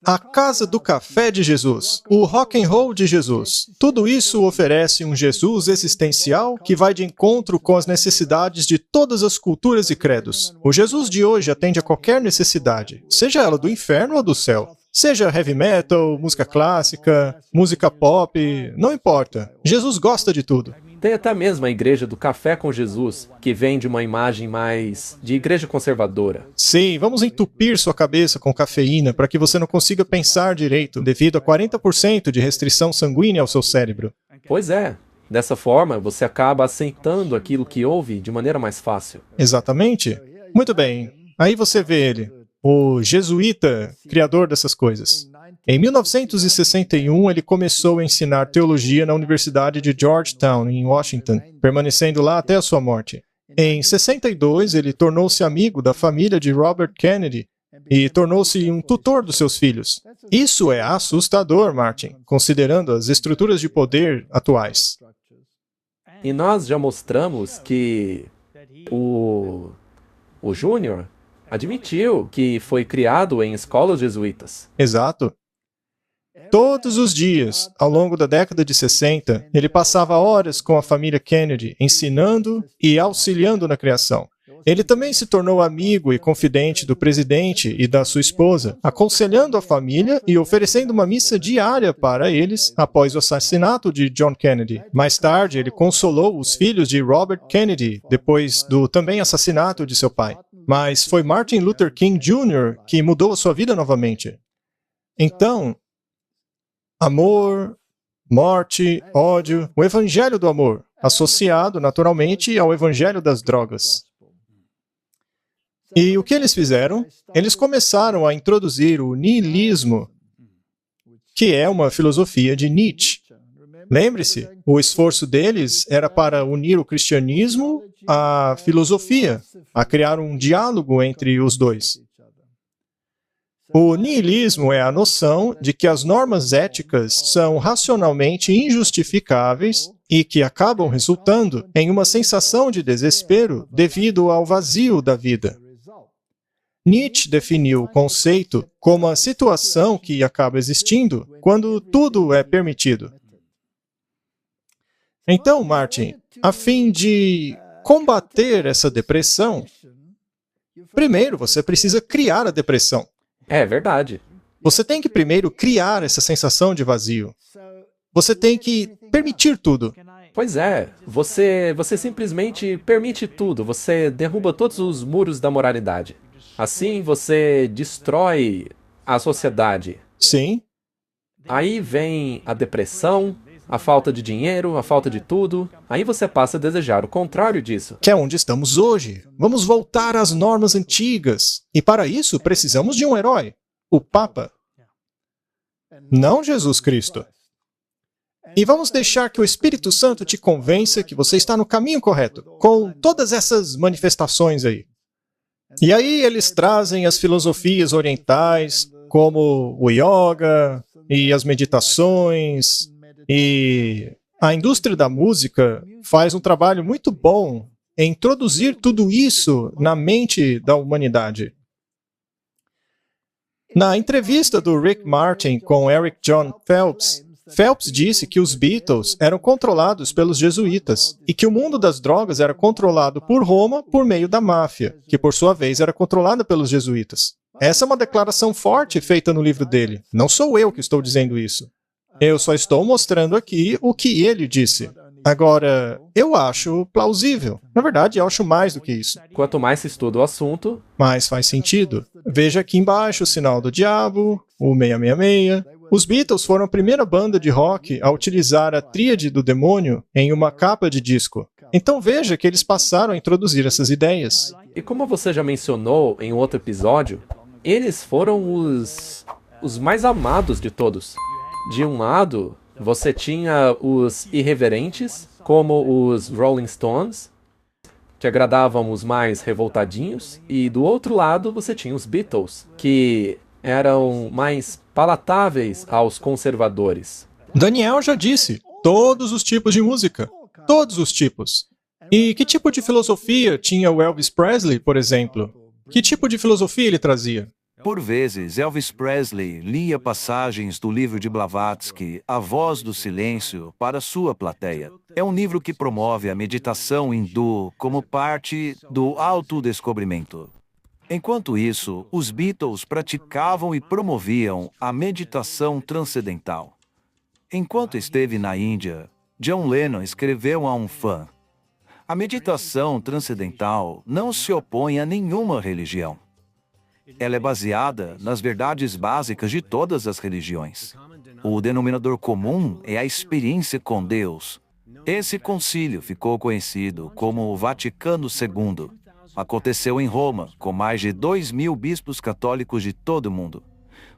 A casa do café de Jesus, o rock and roll de Jesus, tudo isso oferece um Jesus existencial que vai de encontro com as necessidades de todas as culturas e credos. O Jesus de hoje atende a qualquer necessidade, seja ela do inferno ou do céu. Seja heavy metal, música clássica, música pop, não importa. Jesus gosta de tudo. Tem até mesmo a igreja do Café com Jesus, que vem de uma imagem mais de igreja conservadora. Sim, vamos entupir sua cabeça com cafeína para que você não consiga pensar direito, devido a 40% de restrição sanguínea ao seu cérebro. Pois é. Dessa forma, você acaba aceitando aquilo que ouve de maneira mais fácil. Exatamente. Muito bem. Aí você vê ele, o jesuíta, criador dessas coisas. Em 1961, ele começou a ensinar teologia na Universidade de Georgetown, em Washington, permanecendo lá até a sua morte. Em 62, ele tornou-se amigo da família de Robert Kennedy e tornou-se um tutor dos seus filhos. Isso é assustador, Martin, considerando as estruturas de poder atuais. E nós já mostramos que o Júnior admitiu que foi criado em escolas jesuítas. Exato. Todos os dias, ao longo da década de 60, ele passava horas com a família Kennedy, ensinando e auxiliando na criação. Ele também se tornou amigo e confidente do presidente e da sua esposa, aconselhando a família e oferecendo uma missa diária para eles após o assassinato de John Kennedy. Mais tarde, ele consolou os filhos de Robert Kennedy, depois do também assassinato de seu pai. Mas foi Martin Luther King Jr. que mudou a sua vida novamente. Então, amor, morte, ódio, o evangelho do amor, associado naturalmente ao evangelho das drogas. E o que eles fizeram? Eles começaram a introduzir o niilismo, que é uma filosofia de Nietzsche. Lembre-se, o esforço deles era para unir o cristianismo à filosofia, a criar um diálogo entre os dois. O niilismo é a noção de que as normas éticas são racionalmente injustificáveis e que acabam resultando em uma sensação de desespero devido ao vazio da vida. Nietzsche definiu o conceito como a situação que acaba existindo quando tudo é permitido. Então, Martin, a fim de combater essa depressão, primeiro você precisa criar a depressão. É verdade. Você tem que primeiro criar essa sensação de vazio. Você tem que permitir tudo. Pois é, você simplesmente permite tudo, você derruba todos os muros da moralidade. Assim você destrói a sociedade. Sim. Aí vem a depressão, a falta de dinheiro, a falta de tudo. Aí você passa a desejar o contrário disso. Que é onde estamos hoje. Vamos voltar às normas antigas. E para isso precisamos de um herói, o Papa. Não Jesus Cristo. E vamos deixar que o Espírito Santo te convença que você está no caminho correto, com todas essas manifestações aí. E aí eles trazem as filosofias orientais, como o yoga e as meditações, e a indústria da música faz um trabalho muito bom em introduzir tudo isso na mente da humanidade. Na entrevista do Rick Martin com Eric John Phelps, Phelps disse que os Beatles eram controlados pelos jesuítas e que o mundo das drogas era controlado por Roma por meio da máfia, que por sua vez era controlada pelos jesuítas. Essa é uma declaração forte feita no livro dele. Não sou eu que estou dizendo isso. Eu só estou mostrando aqui o que ele disse. Agora, eu acho plausível. Na verdade, eu acho mais do que isso. Quanto mais se estuda o assunto, mais faz sentido. Veja aqui embaixo o sinal do diabo, o 666. Os Beatles foram a primeira banda de rock a utilizar a tríade do demônio em uma capa de disco. Então veja que eles passaram a introduzir essas ideias. E como você já mencionou em outro episódio, eles foram os mais amados de todos. De um lado, você tinha os irreverentes, como os Rolling Stones, que agradavam os mais revoltadinhos, e do outro lado você tinha os Beatles, que eram mais palatáveis aos conservadores. Daniel já disse, todos os tipos de música. Todos os tipos. E que tipo de filosofia tinha o Elvis Presley, por exemplo? Que tipo de filosofia ele trazia? Por vezes, Elvis Presley lia passagens do livro de Blavatsky, A Voz do Silêncio, para sua plateia. É um livro que promove a meditação hindu como parte do autodescobrimento. Enquanto isso, os Beatles praticavam e promoviam a meditação transcendental. Enquanto esteve na Índia, John Lennon escreveu a um fã: a meditação transcendental não se opõe a nenhuma religião. Ela é baseada nas verdades básicas de todas as religiões. O denominador comum é a experiência com Deus. Esse concílio ficou conhecido como o Vaticano II. Aconteceu em Roma, com mais de 2.000 bispos católicos de todo o mundo.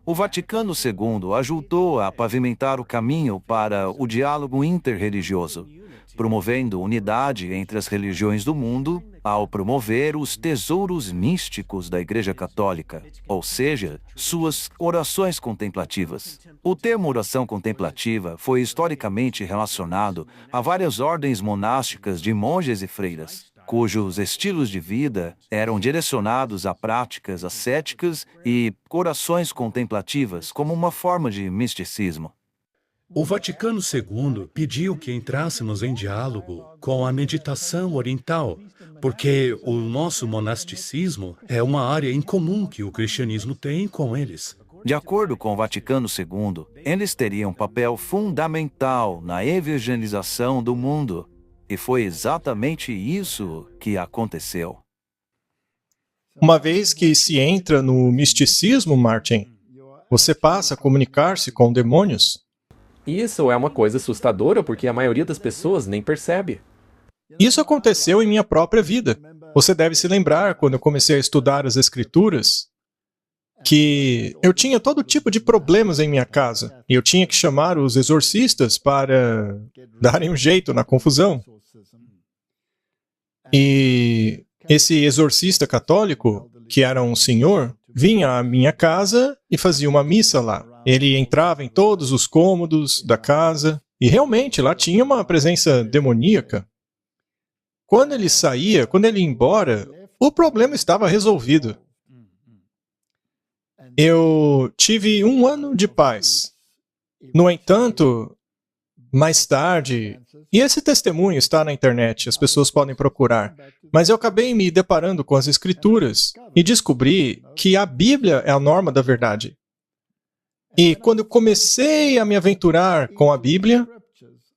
O Vaticano II ajudou a pavimentar o caminho para o diálogo interreligioso, promovendo unidade entre as religiões do mundo ao promover os tesouros místicos da Igreja Católica, ou seja, suas orações contemplativas. O termo oração contemplativa foi historicamente relacionado a várias ordens monásticas de monges e freiras, cujos estilos de vida eram direcionados a práticas ascéticas e orações contemplativas como uma forma de misticismo. O Vaticano II pediu que entrássemos em diálogo com a meditação oriental, porque o nosso monasticismo é uma área em comum que o cristianismo tem com eles. De acordo com o Vaticano II, eles teriam um papel fundamental na evangelização do mundo. E foi exatamente isso que aconteceu. Uma vez que se entra no misticismo, Martin, você passa a comunicar-se com demônios. Isso é uma coisa assustadora porque a maioria das pessoas nem percebe. Isso aconteceu em minha própria vida. Você deve se lembrar, quando eu comecei a estudar as Escrituras, que eu tinha todo tipo de problemas em minha casa. E eu tinha que chamar os exorcistas para darem um jeito na confusão. E esse exorcista católico, que era um senhor, vinha à minha casa e fazia uma missa lá. Ele entrava em todos os cômodos da casa e realmente lá tinha uma presença demoníaca. Quando ele saía, quando ele ia embora, o problema estava resolvido. Eu tive 1 ano de paz. No entanto, mais tarde, e esse testemunho está na internet, as pessoas podem procurar, mas eu acabei me deparando com as Escrituras e descobri que a Bíblia é a norma da verdade. E quando eu comecei a me aventurar com a Bíblia,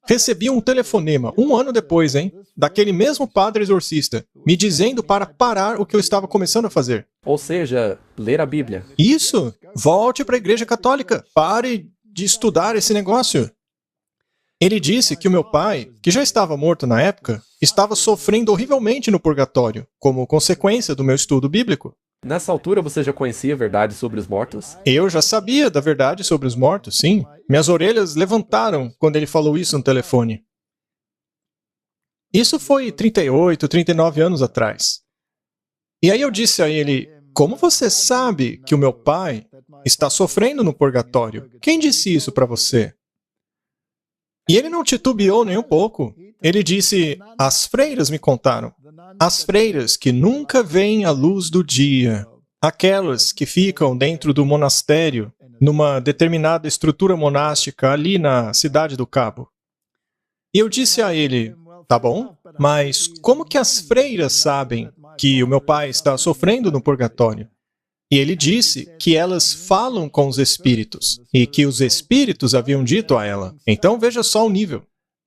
Recebi um telefonema, 1 ano depois, daquele mesmo padre exorcista, me dizendo para parar o que eu estava começando a fazer. Ou seja, ler a Bíblia. Isso! Volte para a Igreja Católica. Pare de estudar esse negócio. Ele disse que o meu pai, que já estava morto na época, estava sofrendo horrivelmente no purgatório, como consequência do meu estudo bíblico. Nessa altura você já conhecia a verdade sobre os mortos? Eu já sabia da verdade sobre os mortos, sim. Minhas orelhas levantaram quando ele falou isso no telefone. Isso foi 38, 39 anos atrás. E aí eu disse a ele, como você sabe que o meu pai está sofrendo no purgatório? Quem disse isso para você? E ele não titubeou nem um pouco. Ele disse, as freiras me contaram. As freiras que nunca veem a luz do dia. Aquelas que ficam dentro do monastério, numa determinada estrutura monástica ali na Cidade do Cabo. E eu disse a ele, tá bom, mas como que as freiras sabem que o meu pai está sofrendo no purgatório? E ele disse que elas falam com os espíritos, e que os espíritos haviam dito a ela. Então veja só o nível.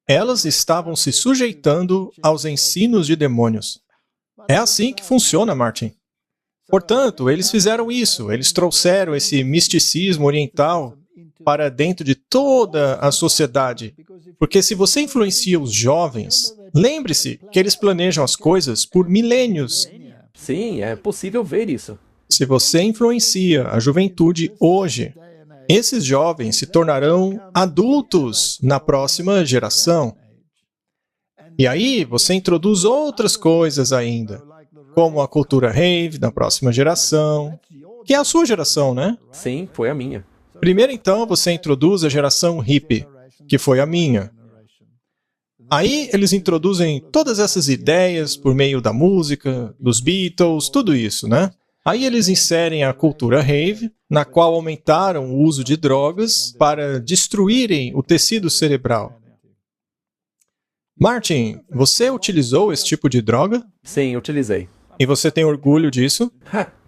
Elas estavam se sujeitando aos ensinos de demônios. É assim que funciona, Martin. Portanto, eles fizeram isso, eles trouxeram esse misticismo oriental para dentro de toda a sociedade. Porque se você influencia os jovens, lembre-se que eles planejam as coisas por milênios. Sim, é possível ver isso. Se você influencia a juventude hoje, esses jovens se tornarão adultos na próxima geração. E aí você introduz outras coisas ainda, como a cultura rave na próxima geração, que é a sua geração, né? Sim, foi a minha. Primeiro, então, você introduz a geração hippie, que foi a minha. Aí eles introduzem todas essas ideias por meio da música, dos Beatles, tudo isso, né? Aí eles inserem a cultura rave, na qual aumentaram o uso de drogas para destruírem o tecido cerebral. Martin, você utilizou esse tipo de droga? Sim, utilizei. E você tem orgulho disso?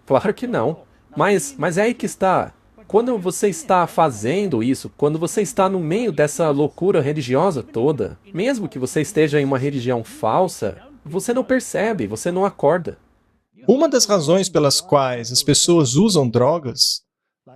Claro que não. Mas é aí que está. Quando você está fazendo isso, quando você está no meio dessa loucura religiosa toda, mesmo que você esteja em uma religião falsa, você não percebe, você não acorda. Uma das razões pelas quais as pessoas usam drogas,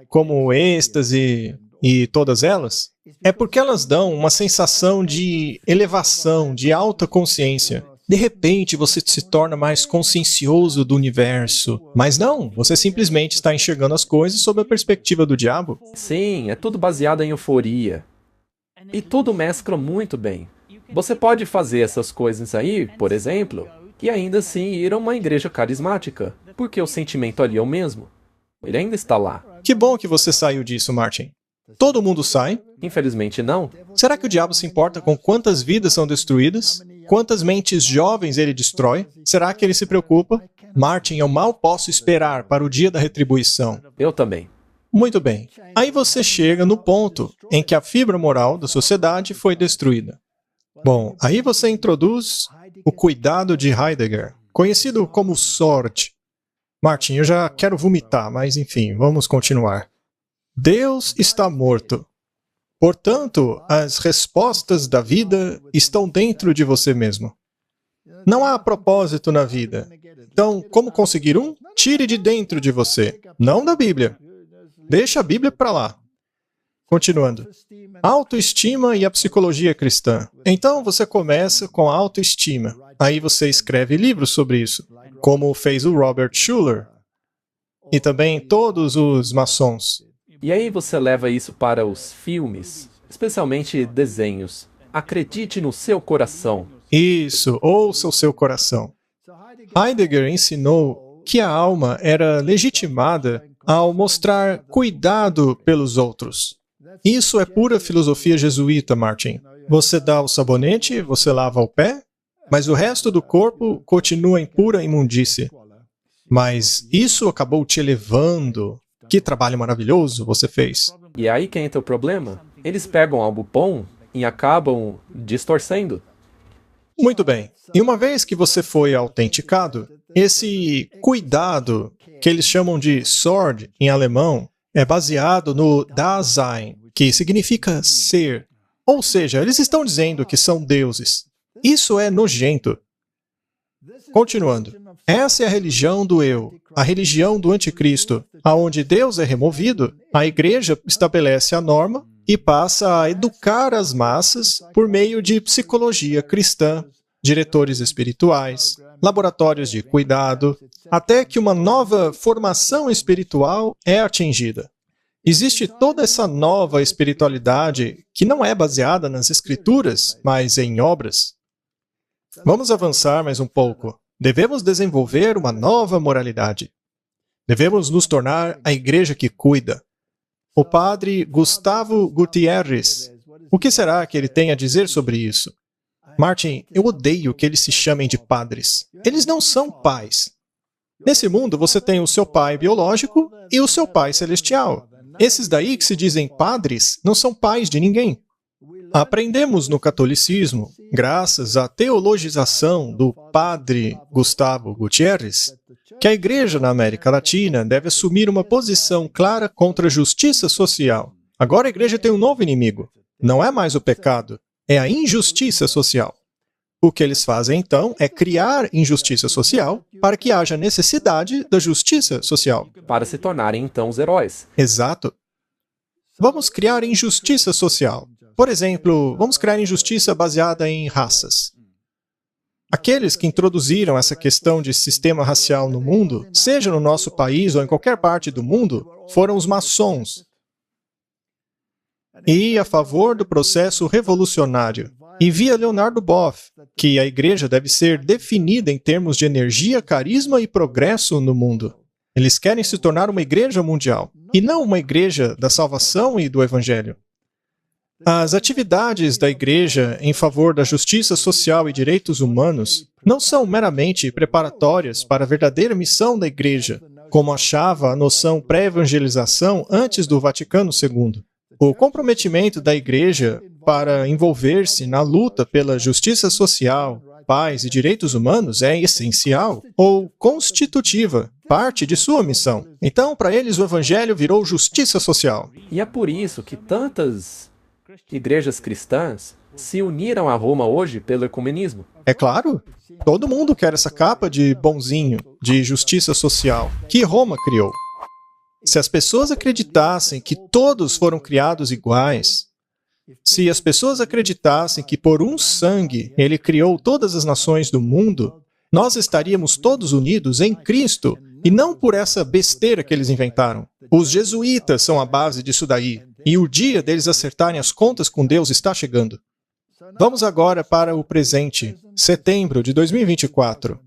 como o êxtase e todas elas, é porque elas dão uma sensação de elevação, de alta consciência. De repente, você se torna mais consciencioso do universo. Mas não, você simplesmente está enxergando as coisas sob a perspectiva do diabo. Sim, é tudo baseado em euforia. E tudo mescla muito bem. Você pode fazer essas coisas aí, por exemplo, e ainda assim ir a uma igreja carismática, porque o sentimento ali é o mesmo. Ele ainda está lá. Que bom que você saiu disso, Martin. Todo mundo sai? Infelizmente não. Será que o diabo se importa com quantas vidas são destruídas? Quantas mentes jovens ele destrói? Será que ele se preocupa? Martin, eu mal posso esperar para o dia da retribuição. Eu também. Muito bem. Aí você chega no ponto em que a fibra moral da sociedade foi destruída. Bom, aí você introduz o cuidado de Heidegger, conhecido como sorte. Martin, eu já quero vomitar, mas enfim, vamos continuar. Deus está morto. Portanto, as respostas da vida estão dentro de você mesmo. Não há propósito na vida. Então, como conseguir um? Tire de dentro de você, não da Bíblia. Deixa a Bíblia para lá. Continuando. Autoestima e a psicologia cristã. Então, você começa com a autoestima. Aí você escreve livros sobre isso, como fez o Robert Schuller. E também todos os maçons. E aí você leva isso para os filmes, especialmente desenhos. Acredite no seu coração. Isso, ouça o seu coração. Heidegger ensinou que a alma era legitimada ao mostrar cuidado pelos outros. Isso é pura filosofia jesuíta, Martin. Você dá o sabonete, você lava o pé, mas o resto do corpo continua em pura imundície. Mas isso acabou te elevando. Que trabalho maravilhoso você fez. E é aí que entra o problema. Eles pegam algo bom e acabam distorcendo. Muito bem. E uma vez que você foi autenticado, esse cuidado, que eles chamam de Sorge em alemão, é baseado no Dasein, que significa ser. Ou seja, eles estão dizendo que são deuses. Isso é nojento. Continuando. Essa é a religião do eu, a religião do anticristo, aonde Deus é removido, a igreja estabelece a norma e passa a educar as massas por meio de psicologia cristã, diretores espirituais, laboratórios de cuidado, até que uma nova formação espiritual é atingida. Existe toda essa nova espiritualidade que não é baseada nas escrituras, mas em obras. Vamos avançar mais um pouco. Devemos desenvolver uma nova moralidade. Devemos nos tornar a igreja que cuida. O padre Gustavo Gutierrez, o que será que ele tem a dizer sobre isso? Martin, eu odeio que eles se chamem de padres. Eles não são pais. Nesse mundo, você tem o seu pai biológico e o seu pai celestial. Esses daí que se dizem padres não são pais de ninguém. Aprendemos no catolicismo, graças à teologização do padre Gustavo Gutierrez, que a igreja na América Latina deve assumir uma posição clara contra a justiça social. Agora a igreja tem um novo inimigo. Não é mais o pecado, é a injustiça social. O que eles fazem, então, é criar injustiça social para que haja necessidade da justiça social. Para se tornarem, então, os heróis. Exato. Vamos criar injustiça social. Por exemplo, vamos criar injustiça baseada em raças. Aqueles que introduziram essa questão de sistema racial no mundo, seja no nosso país ou em qualquer parte do mundo, foram os maçons. E a favor do processo revolucionário. E via Leonardo Boff, que a igreja deve ser definida em termos de energia, carisma e progresso no mundo. Eles querem se tornar uma igreja mundial, e não uma igreja da salvação e do evangelho. As atividades da igreja em favor da justiça social e direitos humanos não são meramente preparatórias para a verdadeira missão da igreja, como achava a noção pré-evangelização antes do Vaticano II. O comprometimento da igreja para envolver-se na luta pela justiça social, paz e direitos humanos é essencial ou constitutiva, parte de sua missão. Então, para eles, o evangelho virou justiça social. E é por isso que tantas igrejas cristãs se uniram a Roma hoje pelo ecumenismo. É claro. Todo mundo quer essa capa de bonzinho, de justiça social, que Roma criou. Se as pessoas acreditassem que todos foram criados iguais, se as pessoas acreditassem que por um sangue ele criou todas as nações do mundo, nós estaríamos todos unidos em Cristo e não por essa besteira que eles inventaram. Os jesuítas são a base disso daí, e o dia deles acertarem as contas com Deus está chegando. Vamos agora para o presente, setembro de 2024.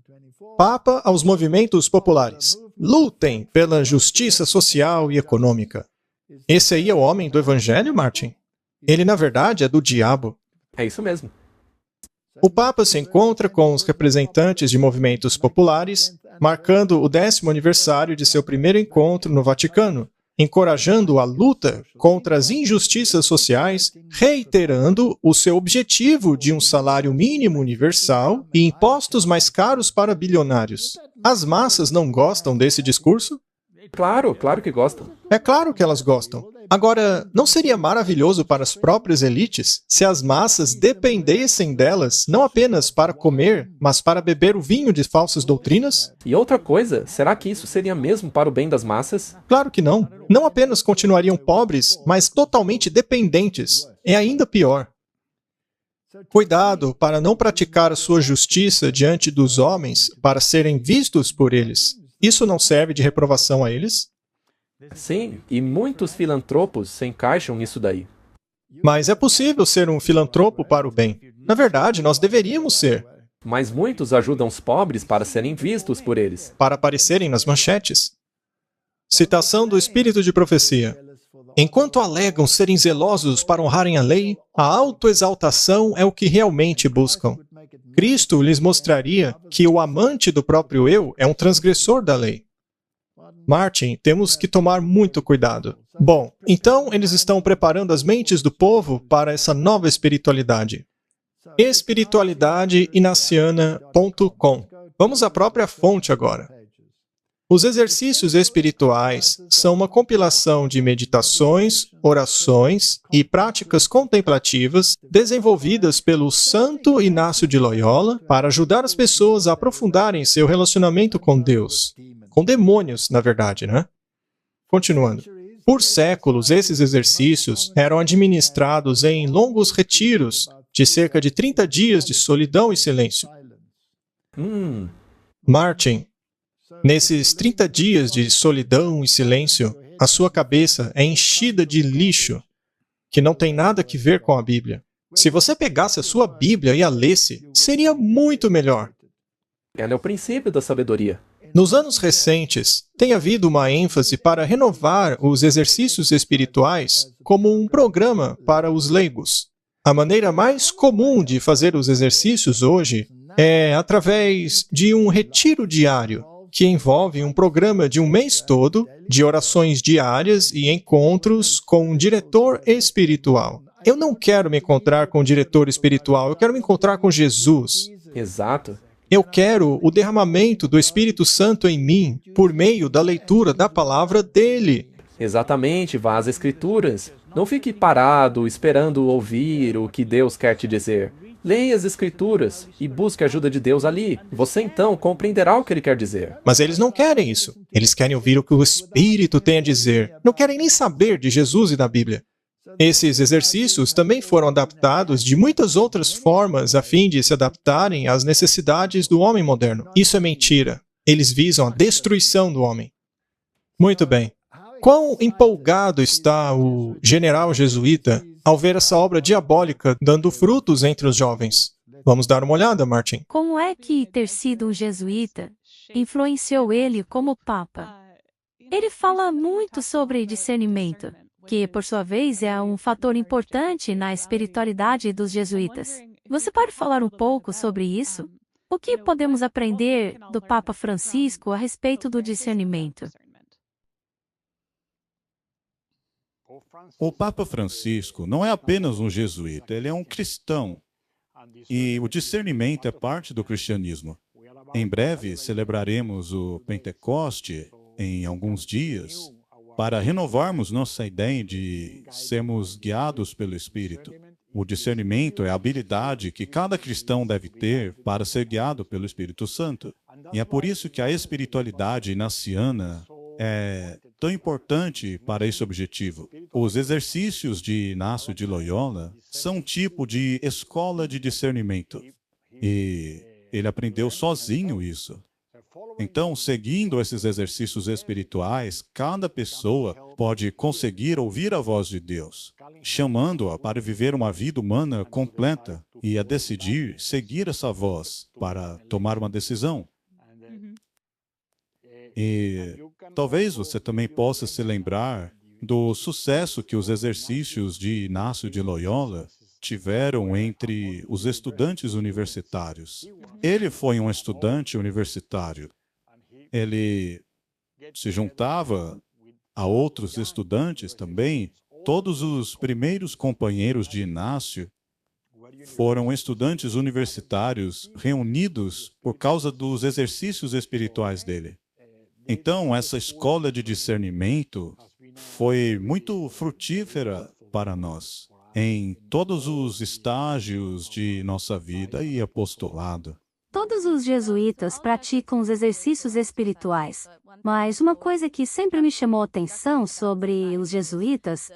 Papa aos movimentos populares. Lutem pela justiça social e econômica. Esse aí é o homem do evangelho, Martin? Ele, na verdade, é do diabo. É isso mesmo. O Papa se encontra com os representantes de movimentos populares, marcando o 10º aniversário de seu primeiro encontro no Vaticano, encorajando a luta contra as injustiças sociais, reiterando o seu objetivo de um salário mínimo universal e impostos mais caros para bilionários. As massas não gostam desse discurso? Claro que gostam. É claro que elas gostam. Agora, não seria maravilhoso para as próprias elites se as massas dependessem delas não apenas para comer, mas para beber o vinho de falsas doutrinas? E outra coisa, será que isso seria mesmo para o bem das massas? Claro que não. Não apenas continuariam pobres, mas totalmente dependentes. É ainda pior. Cuidado para não praticar a sua justiça diante dos homens para serem vistos por eles. Isso não serve de reprovação a eles? Sim, e muitos filantropos se encaixam nisso daí. Mas é possível ser um filantropo para o bem. Na verdade, nós deveríamos ser. Mas muitos ajudam os pobres para serem vistos por eles. Para aparecerem nas manchetes. Citação do Espírito de Profecia. Enquanto alegam serem zelosos para honrarem a lei, a autoexaltação é o que realmente buscam. Cristo lhes mostraria que o amante do próprio eu é um transgressor da lei. Martin, temos que tomar muito cuidado. Bom, então eles estão preparando as mentes do povo para essa nova espiritualidade. espiritualidadeinaciana.com. Vamos à própria fonte agora. Os exercícios espirituais são uma compilação de meditações, orações e práticas contemplativas desenvolvidas pelo Santo Inácio de Loyola para ajudar as pessoas a aprofundarem seu relacionamento com Deus. Com demônios, na verdade, né? Continuando. Por séculos, esses exercícios eram administrados em longos retiros de cerca de 30 dias de solidão e silêncio. Martin, nesses 30 dias de solidão e silêncio, a sua cabeça é enchida de lixo que não tem nada a ver com a Bíblia. Se você pegasse a sua Bíblia e a lesse, seria muito melhor. Ela é o princípio da sabedoria. Nos anos recentes, tem havido uma ênfase para renovar os exercícios espirituais como um programa para os leigos. A maneira mais comum de fazer os exercícios hoje é através de um retiro diário, que envolve um programa de um mês todo, de orações diárias e encontros com um diretor espiritual. Eu não quero me encontrar com um diretor espiritual, eu quero me encontrar com Jesus. Exato. Eu quero o derramamento do Espírito Santo em mim por meio da leitura da palavra dele. Exatamente, vá às Escrituras. Não fique parado esperando ouvir o que Deus quer te dizer. Leia as Escrituras e busque a ajuda de Deus ali. Você então compreenderá o que Ele quer dizer. Mas eles não querem isso. Eles querem ouvir o que o Espírito tem a dizer. Não querem nem saber de Jesus e da Bíblia. Esses exercícios também foram adaptados de muitas outras formas a fim de se adaptarem às necessidades do homem moderno. Isso é mentira. Eles visam a destruição do homem. Muito bem. Quão empolgado está o general jesuíta ao ver essa obra diabólica dando frutos entre os jovens? Vamos dar uma olhada, Martin. Como é que ter sido um jesuíta influenciou ele como papa? Ele fala muito sobre discernimento, que, por sua vez, é um fator importante na espiritualidade dos jesuítas. Você pode falar um pouco sobre isso? O que podemos aprender do Papa Francisco a respeito do discernimento? O Papa Francisco não é apenas um jesuíta, ele é um cristão. E o discernimento é parte do cristianismo. Em breve celebraremos o Pentecoste, em alguns dias, para renovarmos nossa ideia de sermos guiados pelo Espírito. O discernimento é a habilidade que cada cristão deve ter para ser guiado pelo Espírito Santo. E é por isso que a espiritualidade inaciana é tão importante para esse objetivo. Os exercícios de Inácio de Loyola são um tipo de escola de discernimento. E ele aprendeu sozinho isso. Então, seguindo esses exercícios espirituais, cada pessoa pode conseguir ouvir a voz de Deus, chamando-a para viver uma vida humana completa e a decidir seguir essa voz para tomar uma decisão. E talvez você também possa se lembrar do sucesso que os exercícios de Inácio de Loyola tiveram entre os estudantes universitários. Ele foi um estudante universitário. Ele se juntava a outros estudantes também. Todos os primeiros companheiros de Inácio foram estudantes universitários reunidos por causa dos exercícios espirituais dele. Então, essa escola de discernimento foi muito frutífera para nós, em todos os estágios de nossa vida e apostolado. Todos os jesuítas praticam os exercícios espirituais, mas uma coisa que sempre me chamou a atenção sobre os jesuítas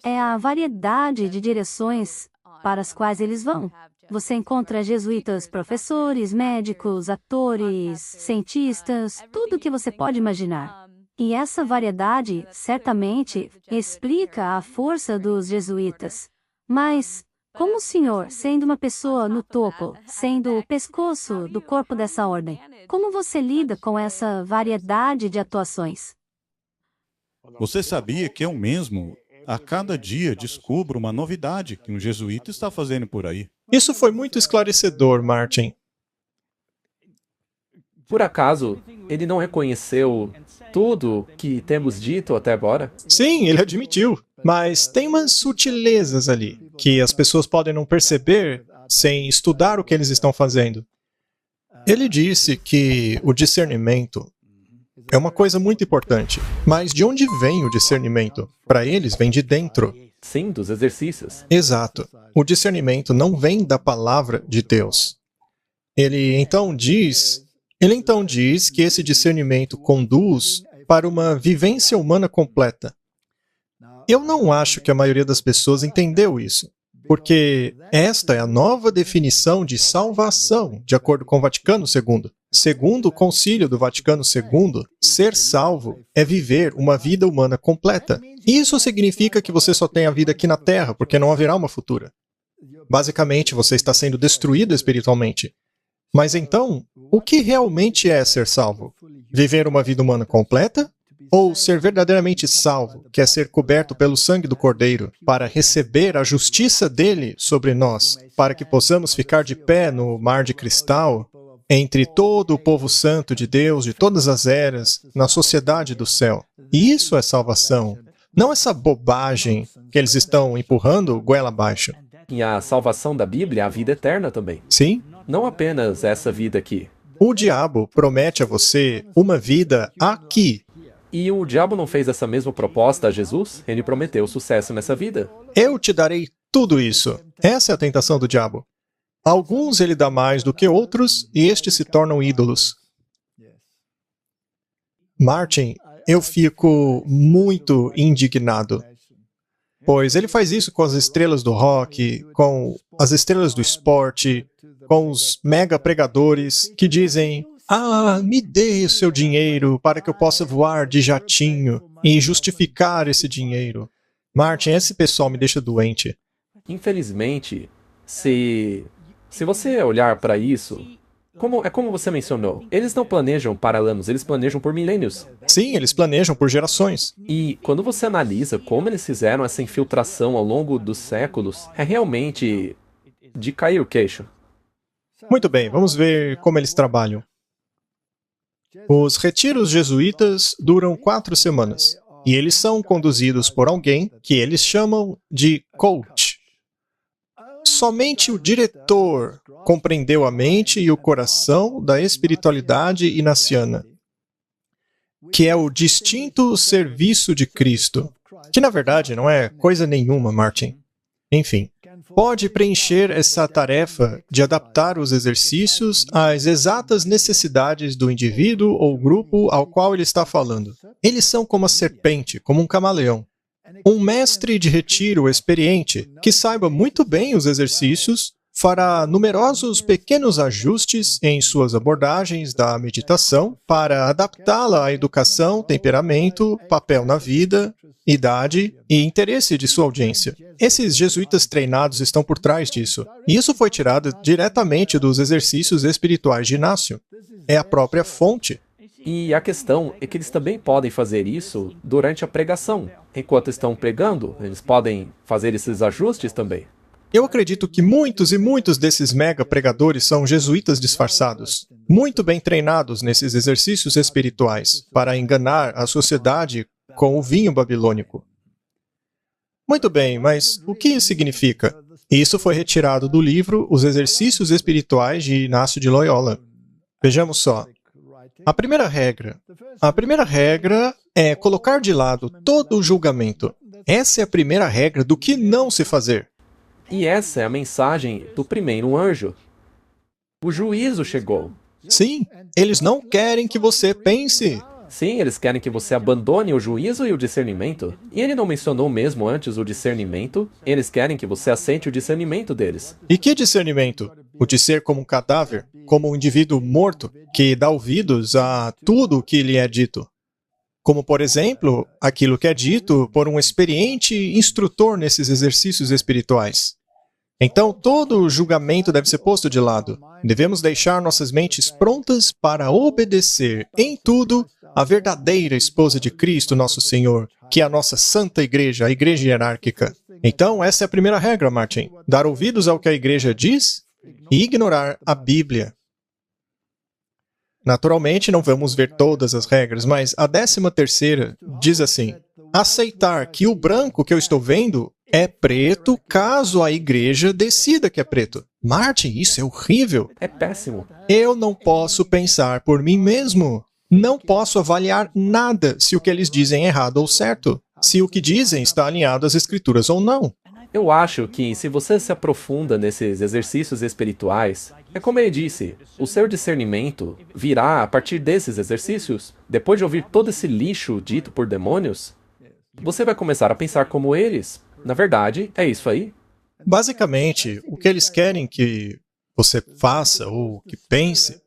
é a variedade de direções para as quais eles vão. Você encontra jesuítas professores, médicos, atores, cientistas, tudo o que você pode imaginar. E essa variedade, certamente, explica a força dos jesuítas. Mas, como o senhor, sendo uma pessoa no topo, sendo o pescoço do corpo dessa ordem, como você lida com essa variedade de atuações? Você sabia que eu mesmo, a cada dia, descubro uma novidade que um jesuíta está fazendo por aí? Isso foi muito esclarecedor, Martin. Por acaso, ele não reconheceu tudo que temos dito até agora? Sim, ele admitiu. Mas tem umas sutilezas ali, que as pessoas podem não perceber sem estudar o que eles estão fazendo. Ele disse que o discernimento É uma coisa muito importante. Mas de onde vem o discernimento? Para eles, vem de dentro. Sim, dos exercícios. Exato. O discernimento não vem da palavra de Deus. Ele então diz que esse discernimento conduz para uma vivência humana completa. Eu não acho que a maioria das pessoas entendeu isso, porque esta é a nova definição de salvação, de acordo com o Vaticano II. Segundo o Concílio do Vaticano II, ser salvo é viver uma vida humana completa. Isso significa que você só tem a vida aqui na Terra, porque não haverá uma futura. Basicamente, você está sendo destruído espiritualmente. Mas então, o que realmente é ser salvo? Viver uma vida humana completa? Ou ser verdadeiramente salvo, que é ser coberto pelo sangue do Cordeiro, para receber a justiça dele sobre nós, para que possamos ficar de pé no mar de cristal, entre todo o povo santo de Deus, de todas as eras, na sociedade do céu. E isso é salvação. Não essa bobagem que eles estão empurrando goela abaixo. E a salvação da Bíblia é a vida eterna também. Sim. Não apenas essa vida aqui. O diabo promete a você uma vida aqui. E o diabo não fez essa mesma proposta a Jesus? Ele prometeu sucesso nessa vida. Eu te darei tudo isso. Essa é a tentação do diabo. Alguns ele dá mais do que outros, e estes se tornam ídolos. Martin, eu fico muito indignado, pois ele faz isso com as estrelas do rock, com as estrelas do esporte, com os mega pregadores que dizem: me dê o seu dinheiro para que eu possa voar de jatinho e justificar esse dinheiro. Martin, esse pessoal me deixa doente. Infelizmente, se você olhar para isso, como você mencionou, eles não planejam para anos, eles planejam por milênios. Sim, eles planejam por gerações. E quando você analisa como eles fizeram essa infiltração ao longo dos séculos, é realmente de cair o queixo. Muito bem, vamos ver como eles trabalham. Os retiros jesuítas duram 4 semanas, e eles são conduzidos por alguém que eles chamam de coach. Somente o diretor compreendeu a mente e o coração da espiritualidade inaciana, que é o distinto serviço de Cristo, que na verdade não é coisa nenhuma, Martin. Enfim, pode preencher essa tarefa de adaptar os exercícios às exatas necessidades do indivíduo ou grupo ao qual ele está falando. Eles são como a serpente, como um camaleão. Um mestre de retiro experiente, que saiba muito bem os exercícios, fará numerosos pequenos ajustes em suas abordagens da meditação para adaptá-la à educação, temperamento, papel na vida, idade e interesse de sua audiência. Esses jesuítas treinados estão por trás disso. E isso foi tirado diretamente dos exercícios espirituais de Inácio. É a própria fonte. E a questão é que eles também podem fazer isso durante a pregação. Enquanto estão pregando, eles podem fazer esses ajustes também. Eu acredito que muitos e muitos desses mega pregadores são jesuítas disfarçados, muito bem treinados nesses exercícios espirituais para enganar a sociedade com o vinho babilônico. Muito bem, mas o que isso significa? Isso foi retirado do livro Os Exercícios Espirituais de Inácio de Loyola. Vejamos só. A primeira regra é colocar de lado todo o julgamento. Essa é a primeira regra do que não se fazer. E essa é a mensagem do primeiro anjo. O juízo chegou. Sim, eles não querem que você pense. Sim, eles querem que você abandone o juízo e o discernimento. E ele não mencionou mesmo antes o discernimento. Eles querem que você aceite o discernimento deles. E que discernimento? O de ser como um cadáver, como um indivíduo morto, que dá ouvidos a tudo o que lhe é dito. Como, por exemplo, aquilo que é dito por um experiente instrutor nesses exercícios espirituais. Então, todo o julgamento deve ser posto de lado. Devemos deixar nossas mentes prontas para obedecer em tudo a verdadeira esposa de Cristo, nosso Senhor, que é a nossa santa igreja, a igreja hierárquica. Então, essa é a primeira regra, Martin. Dar ouvidos ao que a igreja diz e ignorar a Bíblia. Naturalmente, não vamos ver todas as regras, mas a 13ª diz assim: aceitar que o branco que eu estou vendo é preto caso a igreja decida que é preto. Martin, isso é horrível. É péssimo. Eu não posso pensar por mim mesmo. Não posso avaliar nada se o que eles dizem é errado ou certo, se o que dizem está alinhado às Escrituras ou não. Eu acho que se você se aprofunda nesses exercícios espirituais, é como ele disse, o seu discernimento virá a partir desses exercícios. Depois de ouvir todo esse lixo dito por demônios, você vai começar a pensar como eles. Na verdade, é isso aí. Basicamente, o que eles querem que você faça ou que pense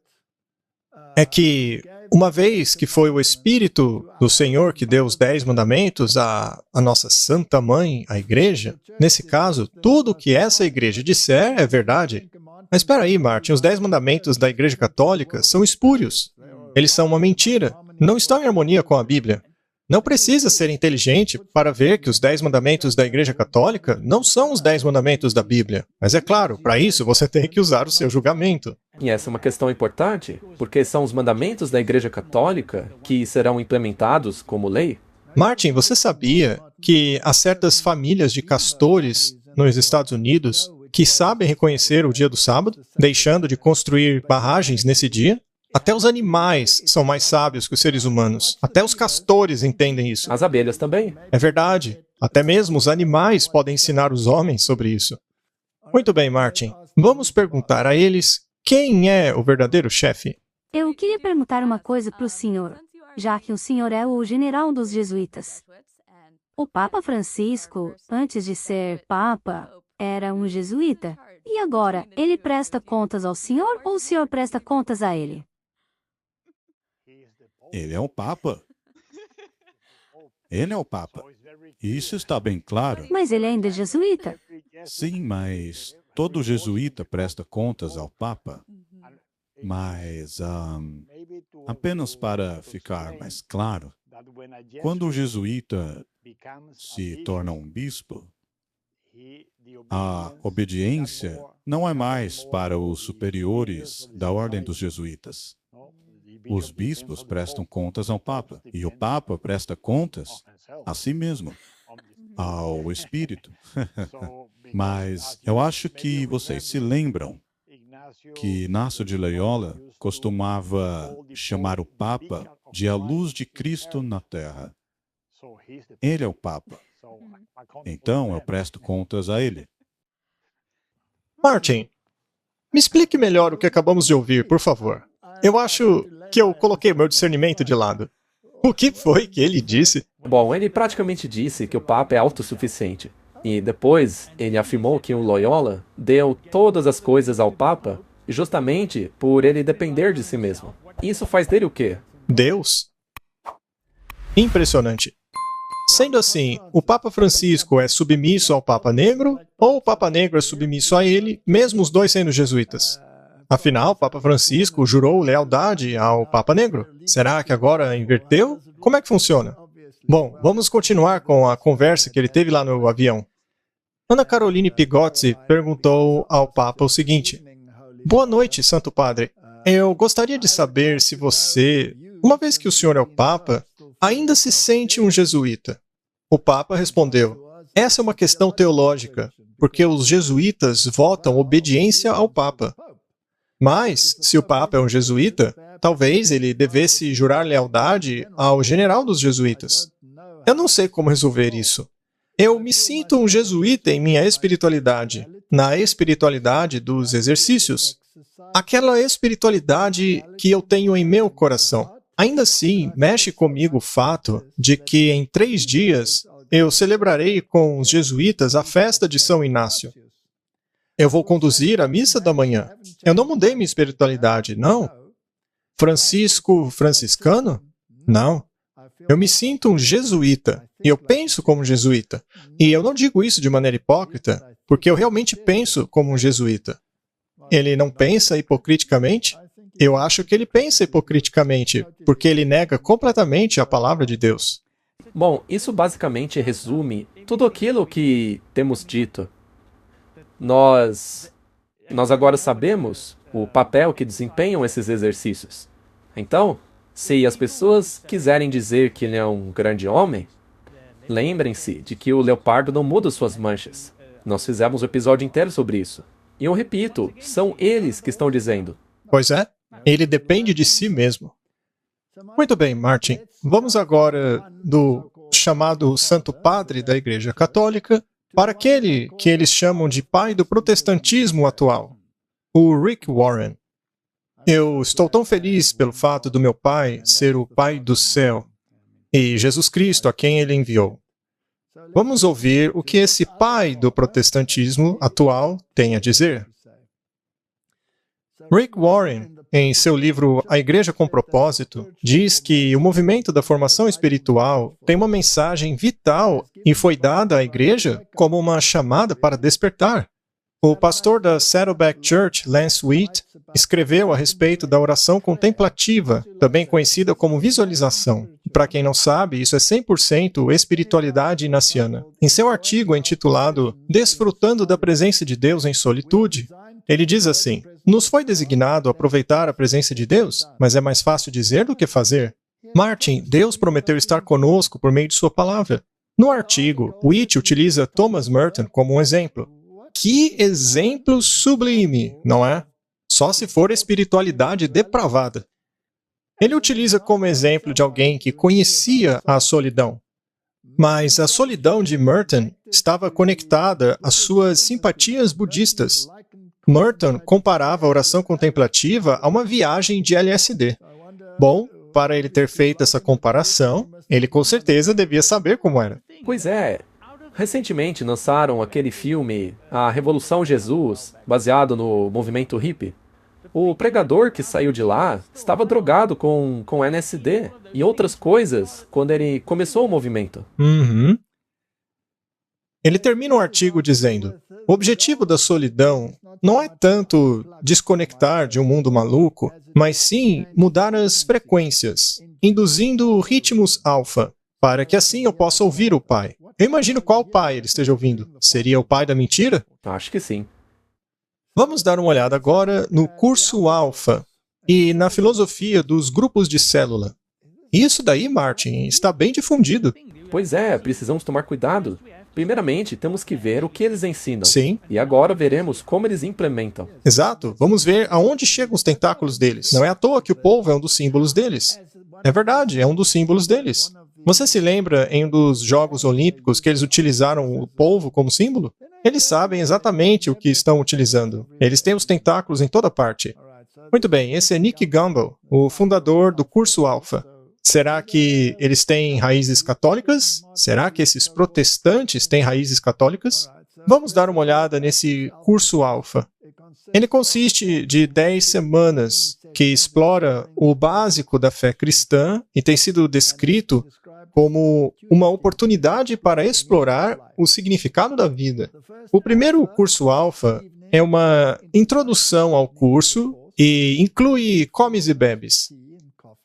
é que, uma vez que foi o Espírito do Senhor que deu os 10 mandamentos à nossa Santa Mãe, a Igreja, nesse caso, tudo o que essa Igreja disser é verdade. Mas espera aí, Martin, os 10 mandamentos da Igreja Católica são espúrios. Eles são uma mentira. Não estão em harmonia com a Bíblia. Não precisa ser inteligente para ver que os 10 mandamentos da Igreja Católica não são os 10 mandamentos da Bíblia. Mas é claro, para isso você tem que usar o seu julgamento. E essa é uma questão importante, porque são os mandamentos da Igreja Católica que serão implementados como lei. Martin, você sabia que há certas famílias de castores nos Estados Unidos que sabem reconhecer o dia do sábado, deixando de construir barragens nesse dia? Até os animais são mais sábios que os seres humanos. Até os castores entendem isso. As abelhas também. É verdade. Até mesmo os animais podem ensinar os homens sobre isso. Muito bem, Martin. Vamos perguntar a eles quem é o verdadeiro chefe. Eu queria perguntar uma coisa para o senhor, já que o senhor é o general dos jesuítas. O Papa Francisco, antes de ser Papa, era um jesuíta. E agora, ele presta contas ao senhor ou o senhor presta contas a ele? Ele é o Papa. Ele é o Papa. Isso está bem claro. Mas ele ainda é jesuíta. Sim, mas todo jesuíta presta contas ao Papa. Mas, apenas para ficar mais claro, quando o jesuíta se torna um bispo, a obediência não é mais para os superiores da ordem dos jesuítas. Os bispos prestam contas ao Papa, e o Papa presta contas a si mesmo, ao Espírito. Mas eu acho que vocês se lembram que Inácio de Loyola costumava chamar o Papa de a luz de Cristo na Terra. Ele é o Papa. Então eu presto contas a ele. Martin, me explique melhor o que acabamos de ouvir, por favor. Eu acho que eu coloquei o meu discernimento de lado. O que foi que ele disse? Bom, ele praticamente disse que o Papa é autossuficiente. E depois ele afirmou que o Loyola deu todas as coisas ao Papa justamente por ele depender de si mesmo. Isso faz dele o quê? Deus? Impressionante. Sendo assim, o Papa Francisco é submisso ao Papa Negro ou o Papa Negro é submisso a ele, mesmo os dois sendo jesuítas? Afinal, o Papa Francisco jurou lealdade ao Papa Negro. Será que agora inverteu? Como é que funciona? Bom, vamos continuar com a conversa que ele teve lá no avião. Ana Caroline Pigozzi perguntou ao Papa o seguinte: Boa noite, Santo Padre. Eu gostaria de saber se você, uma vez que o senhor é o Papa, ainda se sente um jesuíta. O Papa respondeu: Essa é uma questão teológica, porque os jesuítas votam obediência ao Papa. Mas, se o Papa é um jesuíta, talvez ele devesse jurar lealdade ao general dos jesuítas. Eu não sei como resolver isso. Eu me sinto um jesuíta em minha espiritualidade, na espiritualidade dos exercícios. Aquela espiritualidade que eu tenho em meu coração. Ainda assim, mexe comigo o fato de que em 3 dias eu celebrarei com os jesuítas a festa de São Inácio. Eu vou conduzir a missa da manhã. Eu não mudei minha espiritualidade, não. Franciscano? Não. Eu me sinto um jesuíta, e eu penso como um jesuíta. E eu não digo isso de maneira hipócrita, porque eu realmente penso como um jesuíta. Ele não pensa hipocriticamente? Eu acho que ele pensa hipocriticamente, porque ele nega completamente a palavra de Deus. Bom, isso basicamente resume tudo aquilo que temos dito. Nós agora sabemos o papel que desempenham esses exercícios. Então, se as pessoas quiserem dizer que ele é um grande homem, lembrem-se de que o leopardo não muda suas manchas. Nós fizemos um episódio inteiro sobre isso. E eu repito, são eles que estão dizendo. Pois é, ele depende de si mesmo. Muito bem, Martin. Vamos agora do chamado Santo Padre da Igreja Católica para aquele que eles chamam de pai do protestantismo atual, o Rick Warren. Eu estou tão feliz pelo fato do meu pai ser o Pai do céu e Jesus Cristo a quem ele enviou. Vamos ouvir o que esse pai do protestantismo atual tem a dizer. Rick Warren, em seu livro A Igreja com Propósito, diz que o movimento da formação espiritual tem uma mensagem vital e foi dada à igreja como uma chamada para despertar. O pastor da Saddleback Church, Lance Wheat, escreveu a respeito da oração contemplativa, também conhecida como visualização. Para quem não sabe, isso é 100% espiritualidade inaciana. Em seu artigo intitulado Desfrutando da Presença de Deus em Solitude, ele diz assim: nos foi designado aproveitar a presença de Deus, mas é mais fácil dizer do que fazer. Martin, Deus prometeu estar conosco por meio de sua palavra. No artigo, Wheat utiliza Thomas Merton como um exemplo. Que exemplo sublime, não é? Só se for espiritualidade depravada. Ele utiliza como exemplo de alguém que conhecia a solidão. Mas a solidão de Merton estava conectada às suas simpatias budistas. Merton comparava a oração contemplativa a uma viagem de LSD. Bom, para ele ter feito essa comparação, ele com certeza devia saber como era. Pois é. Recentemente lançaram aquele filme A Revolução Jesus, baseado no movimento hippie. O pregador que saiu de lá estava drogado com LSD e outras coisas quando ele começou o movimento. Ele termina o artigo dizendo: o objetivo da solidão não é tanto desconectar de um mundo maluco, mas sim mudar as frequências, induzindo ritmos alfa, para que assim eu possa ouvir o Pai. Eu imagino qual pai ele esteja ouvindo. Seria o pai da mentira? Acho que sim. Vamos dar uma olhada agora no curso alfa e na filosofia dos grupos de célula. Isso daí, Martin, está bem difundido. Pois é, precisamos tomar cuidado. Primeiramente, temos que ver o que eles ensinam. Sim. E agora veremos como eles implementam. Exato. Vamos ver aonde chegam os tentáculos deles. Não é à toa que o polvo é um dos símbolos deles. É verdade, é um dos símbolos deles. Você se lembra em um dos Jogos Olímpicos que eles utilizaram o polvo como símbolo? Eles sabem exatamente o que estão utilizando. Eles têm os tentáculos em toda parte. Muito bem, esse é Nick Gumbel, o fundador do curso Alpha. Será que eles têm raízes católicas? Será que esses protestantes têm raízes católicas? Vamos dar uma olhada nesse curso Alpha. Ele consiste de 10 semanas que explora o básico da fé cristã e tem sido descrito como uma oportunidade para explorar o significado da vida. O primeiro curso Alpha é uma introdução ao curso e inclui comes e bebes.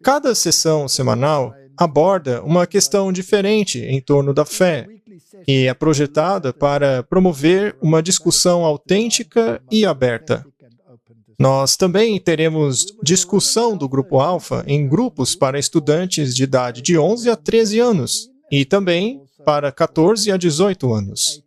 Cada sessão semanal aborda uma questão diferente em torno da fé e é projetada para promover uma discussão autêntica e aberta. Nós também teremos discussão do grupo Alpha em grupos para estudantes de idade de 11 a 13 anos e também para 14 a 18 anos.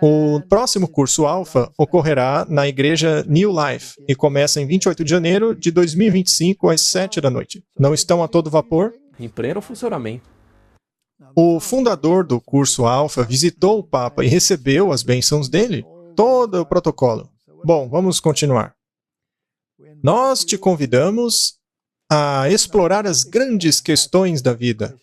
O próximo curso Alpha ocorrerá na igreja New Life e começa em 28 de janeiro de 2025 às 7 da noite. Não estão a todo vapor? Em pleno funcionamento. O fundador do curso Alpha visitou o Papa e recebeu as bênçãos dele. Todo o protocolo. Bom, vamos continuar. Nós te convidamos a explorar as grandes questões da vida.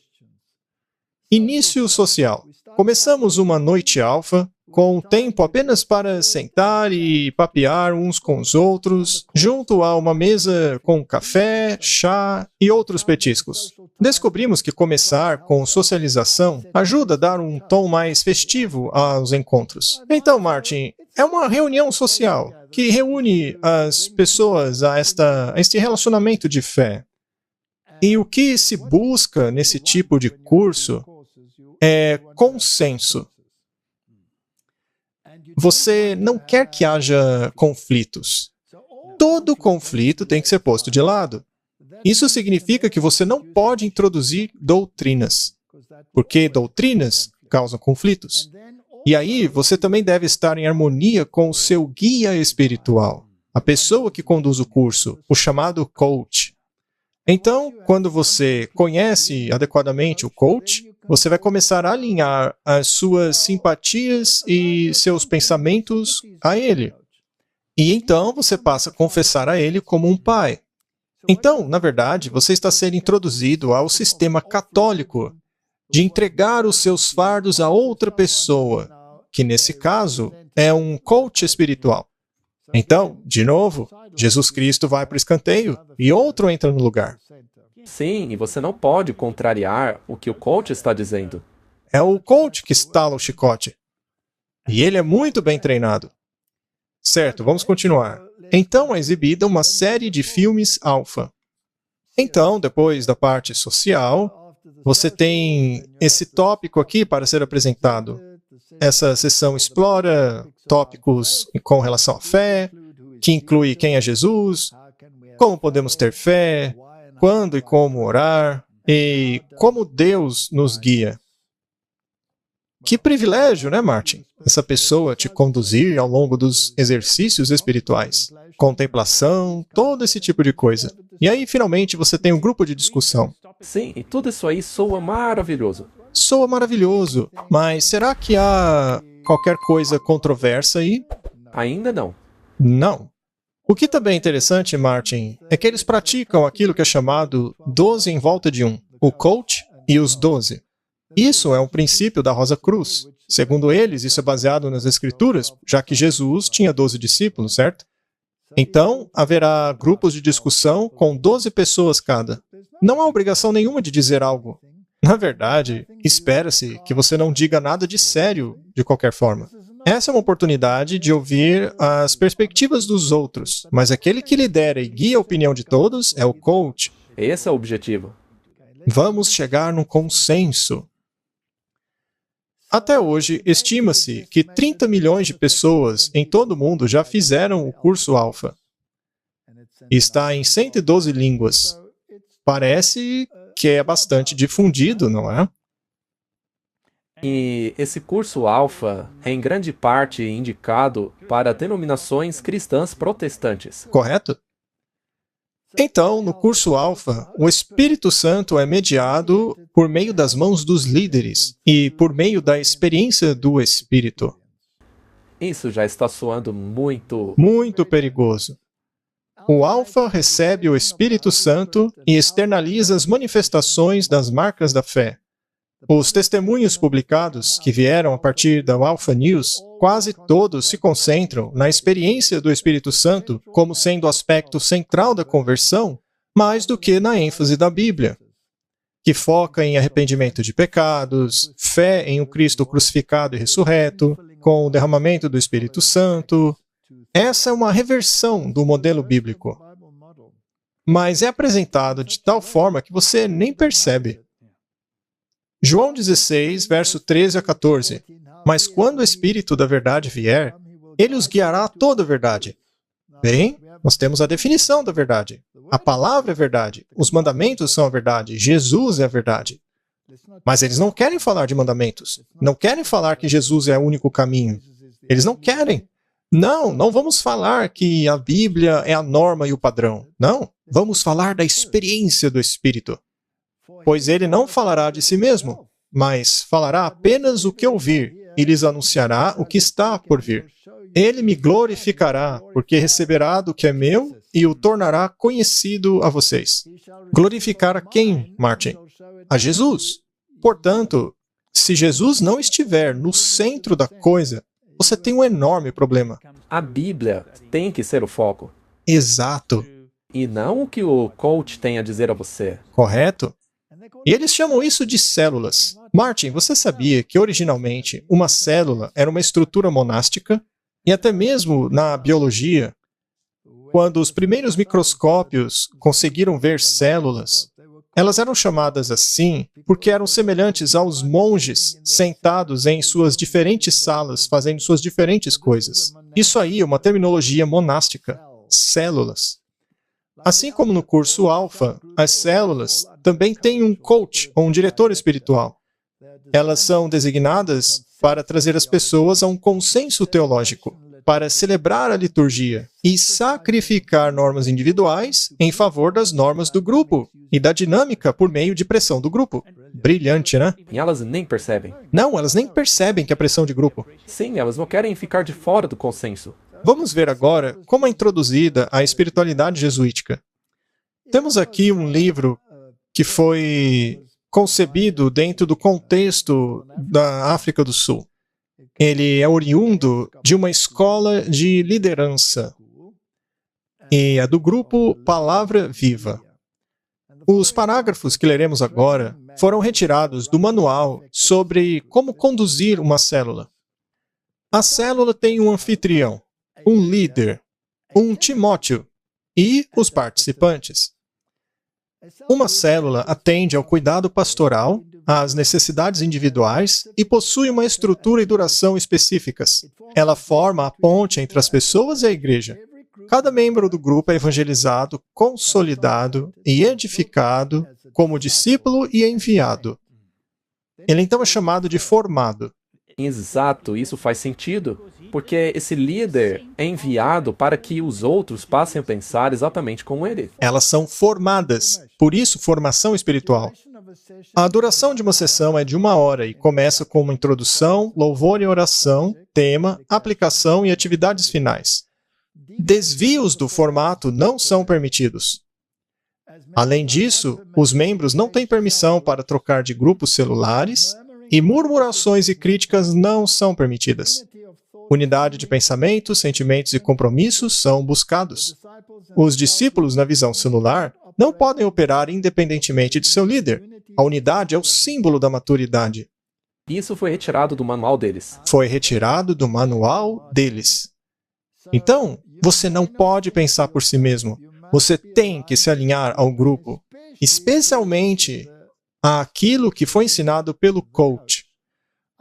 Início social. Começamos uma noite alfa, com tempo apenas para sentar e papear uns com os outros, junto a uma mesa com café, chá e outros petiscos. Descobrimos que começar com socialização ajuda a dar um tom mais festivo aos encontros. Então, Martin, é uma reunião social que reúne as pessoas a este relacionamento de fé. E o que se busca nesse tipo de curso é consenso. Você não quer que haja conflitos. Todo conflito tem que ser posto de lado. Isso significa que você não pode introduzir doutrinas, porque doutrinas causam conflitos. E aí, você também deve estar em harmonia com o seu guia espiritual, a pessoa que conduz o curso, o chamado coach. Então, quando você conhece adequadamente o coach, você vai começar a alinhar as suas simpatias e seus pensamentos a ele. E então você passa a confessar a ele como um pai. Então, na verdade, você está sendo introduzido ao sistema católico de entregar os seus fardos a outra pessoa, que nesse caso é um coach espiritual. Então, de novo, Jesus Cristo vai para o escanteio e outro entra no lugar. Sim, e você não pode contrariar o que o coach está dizendo. É o coach que estala o chicote. E ele é muito bem treinado. Certo, vamos continuar. Então é exibida uma série de filmes alfa. Então, depois da parte social, você tem esse tópico aqui para ser apresentado. Essa sessão explora tópicos com relação à fé, que inclui quem é Jesus, como podemos ter fé, quando e como orar, e como Deus nos guia. Que privilégio, né, Martin? Essa pessoa te conduzir ao longo dos exercícios espirituais. Contemplação, todo esse tipo de coisa. E aí, finalmente, você tem um grupo de discussão. Sim, e tudo isso aí soa maravilhoso. Soa maravilhoso, mas será que há qualquer coisa controversa aí? Ainda não. Não. O que também é interessante, Martin, é que eles praticam aquilo que é chamado 12 em volta de um, o coach e os 12. Isso é um princípio da Rosa Cruz. Segundo eles, isso é baseado nas Escrituras, já que Jesus tinha 12 discípulos, certo? Então, haverá grupos de discussão com 12 pessoas cada. Não há obrigação nenhuma de dizer algo. Na verdade, espera-se que você não diga nada de sério de qualquer forma. Essa é uma oportunidade de ouvir as perspectivas dos outros, mas aquele que lidera e guia a opinião de todos é o coach. Esse é o objetivo. Vamos chegar num consenso. Até hoje, estima-se que 30 milhões de pessoas em todo o mundo já fizeram o curso Alpha. Está em 112 línguas. Parece que é bastante difundido, não é? E esse curso Alpha é em grande parte indicado para denominações cristãs protestantes. Correto? Então, no curso Alpha, o Espírito Santo é mediado por meio das mãos dos líderes e por meio da experiência do Espírito. Isso já está soando muito perigoso. O Alpha recebe o Espírito Santo e externaliza as manifestações das marcas da fé. Os testemunhos publicados que vieram a partir da Alpha News, quase todos se concentram na experiência do Espírito Santo como sendo o aspecto central da conversão, mais do que na ênfase da Bíblia, que foca em arrependimento de pecados, fé em um Cristo crucificado e ressurreto, com o derramamento do Espírito Santo. Essa é uma reversão do modelo bíblico, mas é apresentado de tal forma que você nem percebe. João 16, verso 13 a 14. Mas quando o Espírito da verdade vier, ele os guiará a toda a verdade. Bem, nós temos a definição da verdade. A palavra é verdade. Os mandamentos são a verdade. Jesus é a verdade. Mas eles não querem falar de mandamentos. Não querem falar que Jesus é o único caminho. Eles não querem. Não vamos falar que a Bíblia é a norma e o padrão. Não, vamos falar da experiência do Espírito. Pois ele não falará de si mesmo, mas falará apenas o que ouvir e lhes anunciará o que está por vir. Ele me glorificará, porque receberá do que é meu e o tornará conhecido a vocês. Glorificar a quem, Martin? A Jesus. Portanto, se Jesus não estiver no centro da coisa, você tem um enorme problema. A Bíblia tem que ser o foco. Exato. E não o que o coach tem a dizer a você. Correto? E eles chamam isso de células. Martin, você sabia que originalmente uma célula era uma estrutura monástica? E até mesmo na biologia, quando os primeiros microscópios conseguiram ver células, elas eram chamadas assim porque eram semelhantes aos monges sentados em suas diferentes salas, fazendo suas diferentes coisas. Isso aí é uma terminologia monástica, células. Assim como no curso Alpha, as células também têm um coach ou um diretor espiritual. Elas são designadas para trazer as pessoas a um consenso teológico, para celebrar a liturgia e sacrificar normas individuais em favor das normas do grupo e da dinâmica por meio de pressão do grupo. Brilhante, né? E elas nem percebem. Não, elas nem percebem que é pressão de grupo. Sim, elas não querem ficar de fora do consenso. Vamos ver agora como é introduzida a espiritualidade jesuítica. Temos aqui um livro que foi concebido dentro do contexto da África do Sul. Ele é oriundo de uma escola de liderança e é do grupo Palavra Viva. Os parágrafos que leremos agora foram retirados do manual sobre como conduzir uma célula. A célula tem um anfitrião, um líder, um Timóteo e os participantes. Uma célula atende ao cuidado pastoral, às necessidades individuais e possui uma estrutura e duração específicas. Ela forma a ponte entre as pessoas e a igreja. Cada membro do grupo é evangelizado, consolidado e edificado como discípulo e enviado. Ele então é chamado de formado. Exato, isso faz sentido, porque esse líder é enviado para que os outros passem a pensar exatamente como ele. Elas são formadas, por isso formação espiritual. A duração de uma sessão é de 1 hora e começa com uma introdução, louvor e oração, tema, aplicação e atividades finais. Desvios do formato não são permitidos. Além disso, os membros não têm permissão para trocar de grupos celulares e murmurações e críticas não são permitidas. Unidade de pensamento, sentimentos e compromissos são buscados. Os discípulos na visão celular não podem operar independentemente de seu líder. A unidade é o símbolo da maturidade. Isso foi retirado do manual deles. Foi retirado do manual deles. Então, você não pode pensar por si mesmo. Você tem que se alinhar ao grupo, especialmente àquilo que foi ensinado pelo coach.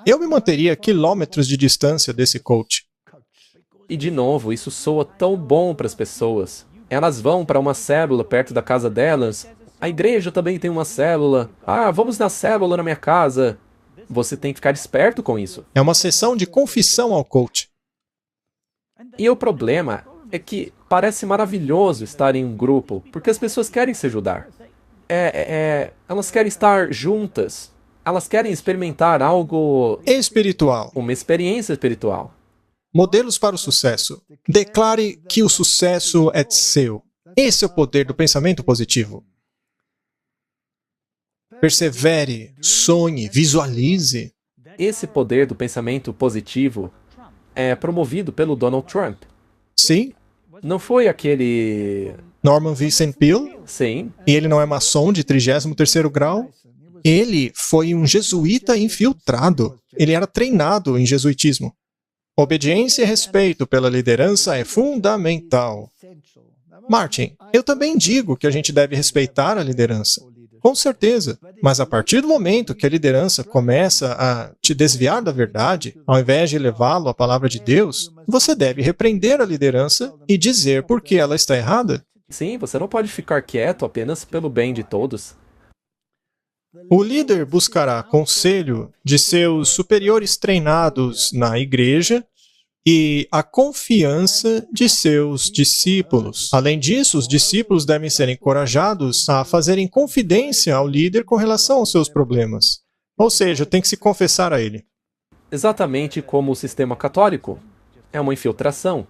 Eu me manteria a quilômetros de distância desse coach. E de novo, isso soa tão bom para as pessoas. Elas vão para uma célula perto da casa delas. A igreja também tem uma célula. Ah, vamos na célula na minha casa. Você tem que ficar esperto com isso. É uma sessão de confissão ao coach. E o problema é que parece maravilhoso estar em um grupo, porque as pessoas querem se ajudar. Elas querem estar juntas. Elas querem experimentar algo espiritual. Uma experiência espiritual. Modelos para o sucesso. Declare que o sucesso é seu. Esse é o poder do pensamento positivo. Persevere, sonhe, visualize. Esse poder do pensamento positivo é promovido pelo Donald Trump. Sim. Não foi aquele... Norman Vincent Peale? Sim. E ele não é maçom de 33º grau? Ele foi um jesuíta infiltrado. Ele era treinado em jesuitismo. Obediência e respeito pela liderança é fundamental. Martin, eu também digo que a gente deve respeitar a liderança. Com certeza. Mas a partir do momento que a liderança começa a te desviar da verdade, ao invés de levá-lo à palavra de Deus, você deve repreender a liderança e dizer por que ela está errada. Sim, você não pode ficar quieto apenas pelo bem de todos. O líder buscará conselho de seus superiores treinados na igreja e a confiança de seus discípulos. Além disso, os discípulos devem ser encorajados a fazerem confidência ao líder com relação aos seus problemas. Ou seja, tem que se confessar a ele. Exatamente como o sistema católico. É uma infiltração.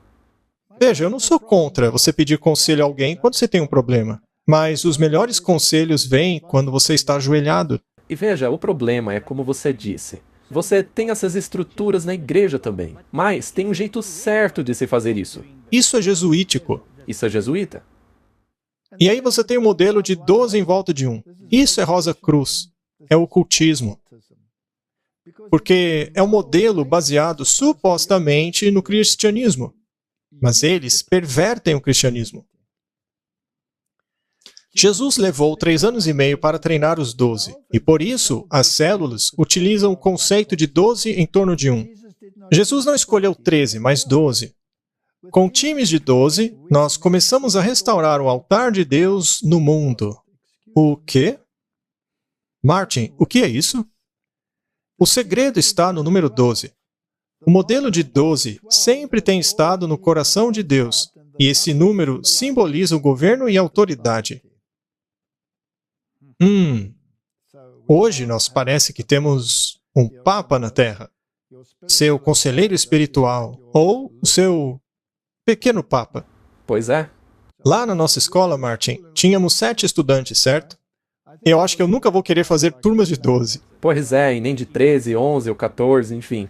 Veja, eu não sou contra você pedir conselho a alguém quando você tem um problema. Mas os melhores conselhos vêm quando você está ajoelhado. E veja, o problema é como você disse. Você tem essas estruturas na igreja também. Mas tem um jeito certo de se fazer isso. Isso é jesuítico. Isso é jesuíta. E aí você tem o modelo de 12 em volta de um. Isso é Rosa Cruz. É o ocultismo. Porque é um modelo baseado supostamente no cristianismo. Mas eles pervertem o cristianismo. Jesus levou 3 anos e meio para treinar os 12, e por isso as células utilizam o conceito de 12 em torno de 1. Jesus não escolheu 13, mas 12. Com times de 12, nós começamos a restaurar o altar de Deus no mundo. O quê? Martin, o que é isso? O segredo está no número 12. O modelo de 12 sempre tem estado no coração de Deus, e esse número simboliza o governo e a autoridade. Hoje nós parece que temos um Papa na Terra, seu conselheiro espiritual, ou o seu pequeno Papa. Pois é. Lá na nossa escola, Martin, tínhamos 7 estudantes, certo? Eu acho que eu nunca vou querer fazer turmas de 12. Pois é, e nem de 13, 11 ou 14, enfim.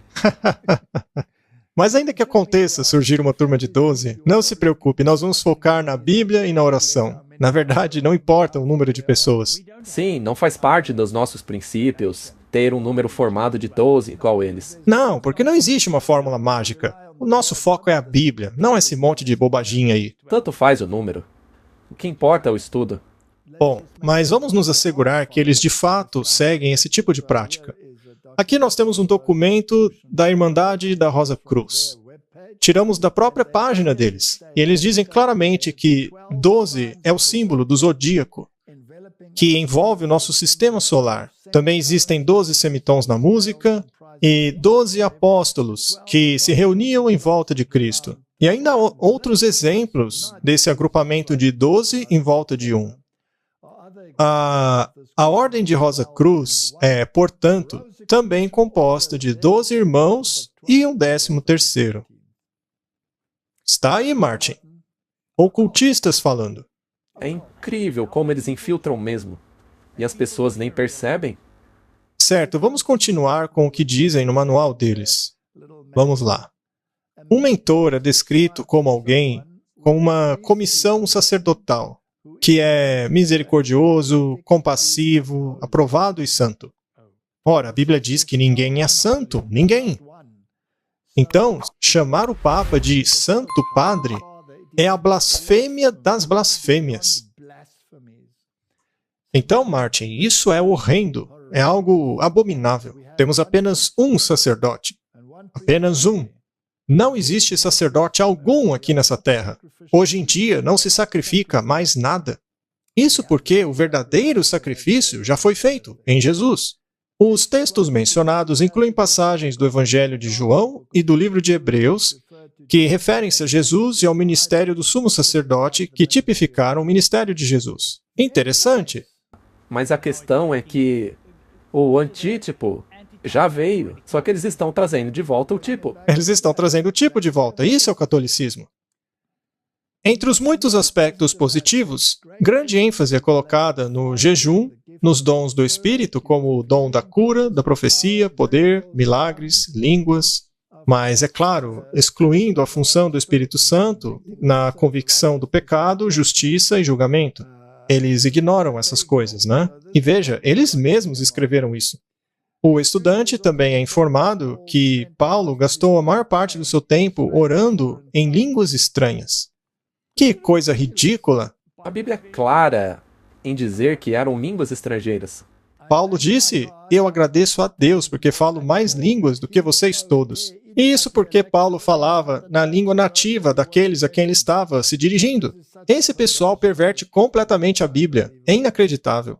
Mas ainda que aconteça surgir uma turma de 12, não se preocupe, nós vamos focar na Bíblia e na oração. Na verdade, não importa o número de pessoas. Sim, não faz parte dos nossos princípios ter um número formado de 12 igual eles. Não, porque não existe uma fórmula mágica. O nosso foco é a Bíblia, não esse monte de bobaginha aí. Tanto faz o número. O que importa é o estudo. Bom, mas vamos nos assegurar que eles de fato seguem esse tipo de prática. Aqui nós temos um documento da Irmandade da Rosa Cruz. Tiramos da própria página deles. E eles dizem claramente que 12 é o símbolo do zodíaco, que envolve o nosso sistema solar. Também existem 12 semitons na música e 12 apóstolos que se reuniam em volta de Cristo. E ainda há outros exemplos desse agrupamento de 12 em volta de um. A Ordem de Rosa Cruz é, portanto, também composta de 12 irmãos e um 13º. Está aí, Martin. Ocultistas falando. É incrível como eles infiltram mesmo. E as pessoas nem percebem. Certo, vamos continuar com o que dizem no manual deles. Vamos lá. Um mentor é descrito como alguém com uma comissão sacerdotal, que é misericordioso, compassivo, aprovado e santo. Ora, a Bíblia diz que ninguém é santo, ninguém. Então, chamar o Papa de Santo Padre é a blasfêmia das blasfêmias. Então, Martin, isso é horrendo, é algo abominável. Temos apenas um sacerdote. Apenas um. Não existe sacerdote algum aqui nessa terra. Hoje em dia não se sacrifica mais nada. Isso porque o verdadeiro sacrifício já foi feito em Jesus. Os textos mencionados incluem passagens do Evangelho de João e do livro de Hebreus, que referem-se a Jesus e ao ministério do sumo sacerdote, que tipificaram o ministério de Jesus. Interessante. Mas a questão é que o antítipo já veio, só que eles estão trazendo de volta o tipo. Eles estão trazendo o tipo de volta, isso é o catolicismo. Entre os muitos aspectos positivos, grande ênfase é colocada no jejum, nos dons do Espírito, como o dom da cura, da profecia, poder, milagres, línguas, mas, é claro, excluindo a função do Espírito Santo na convicção do pecado, justiça e julgamento. Eles ignoram essas coisas, né? E veja, eles mesmos escreveram isso. O estudante também é informado que Paulo gastou a maior parte do seu tempo orando em línguas estranhas. Que coisa ridícula! A Bíblia é clara em dizer que eram línguas estrangeiras. Paulo disse, eu agradeço a Deus porque falo mais línguas do que vocês todos. E isso porque Paulo falava na língua nativa daqueles a quem ele estava se dirigindo. Esse pessoal perverte completamente a Bíblia. É inacreditável.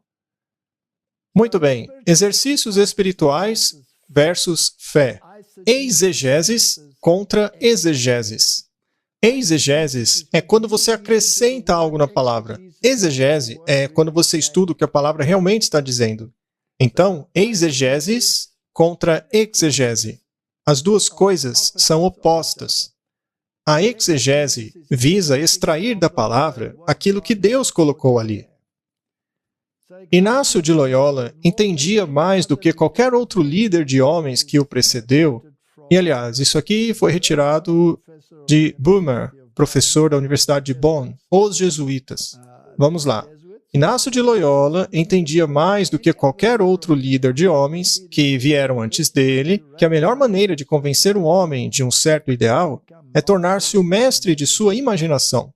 Muito bem. Exercícios espirituais versus fé. Exegeses contra exegeses. Exegeses é quando você acrescenta algo na palavra. Exegese é quando você estuda o que a palavra realmente está dizendo. Então, exegeses contra exegese. As duas coisas são opostas. A exegese visa extrair da palavra aquilo que Deus colocou ali. Inácio de Loyola entendia mais do que qualquer outro líder de homens que o precedeu, e aliás, isso aqui foi retirado de Boomer, professor da Universidade de Bonn, os jesuítas. Vamos lá. Inácio de Loyola entendia mais do que qualquer outro líder de homens que vieram antes dele que a melhor maneira de convencer um homem de um certo ideal é tornar-se o mestre de sua imaginação.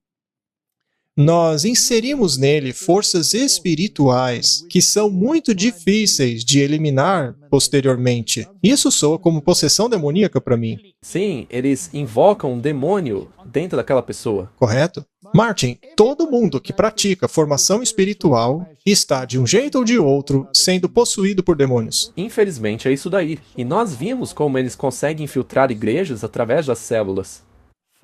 Nós inserimos nele forças espirituais que são muito difíceis de eliminar posteriormente. Isso soa como possessão demoníaca para mim. Sim, eles invocam um demônio dentro daquela pessoa. Correto? Martin, todo mundo que pratica formação espiritual está, de um jeito ou de outro, sendo possuído por demônios. Infelizmente é isso daí. E nós vimos como eles conseguem infiltrar igrejas através das células.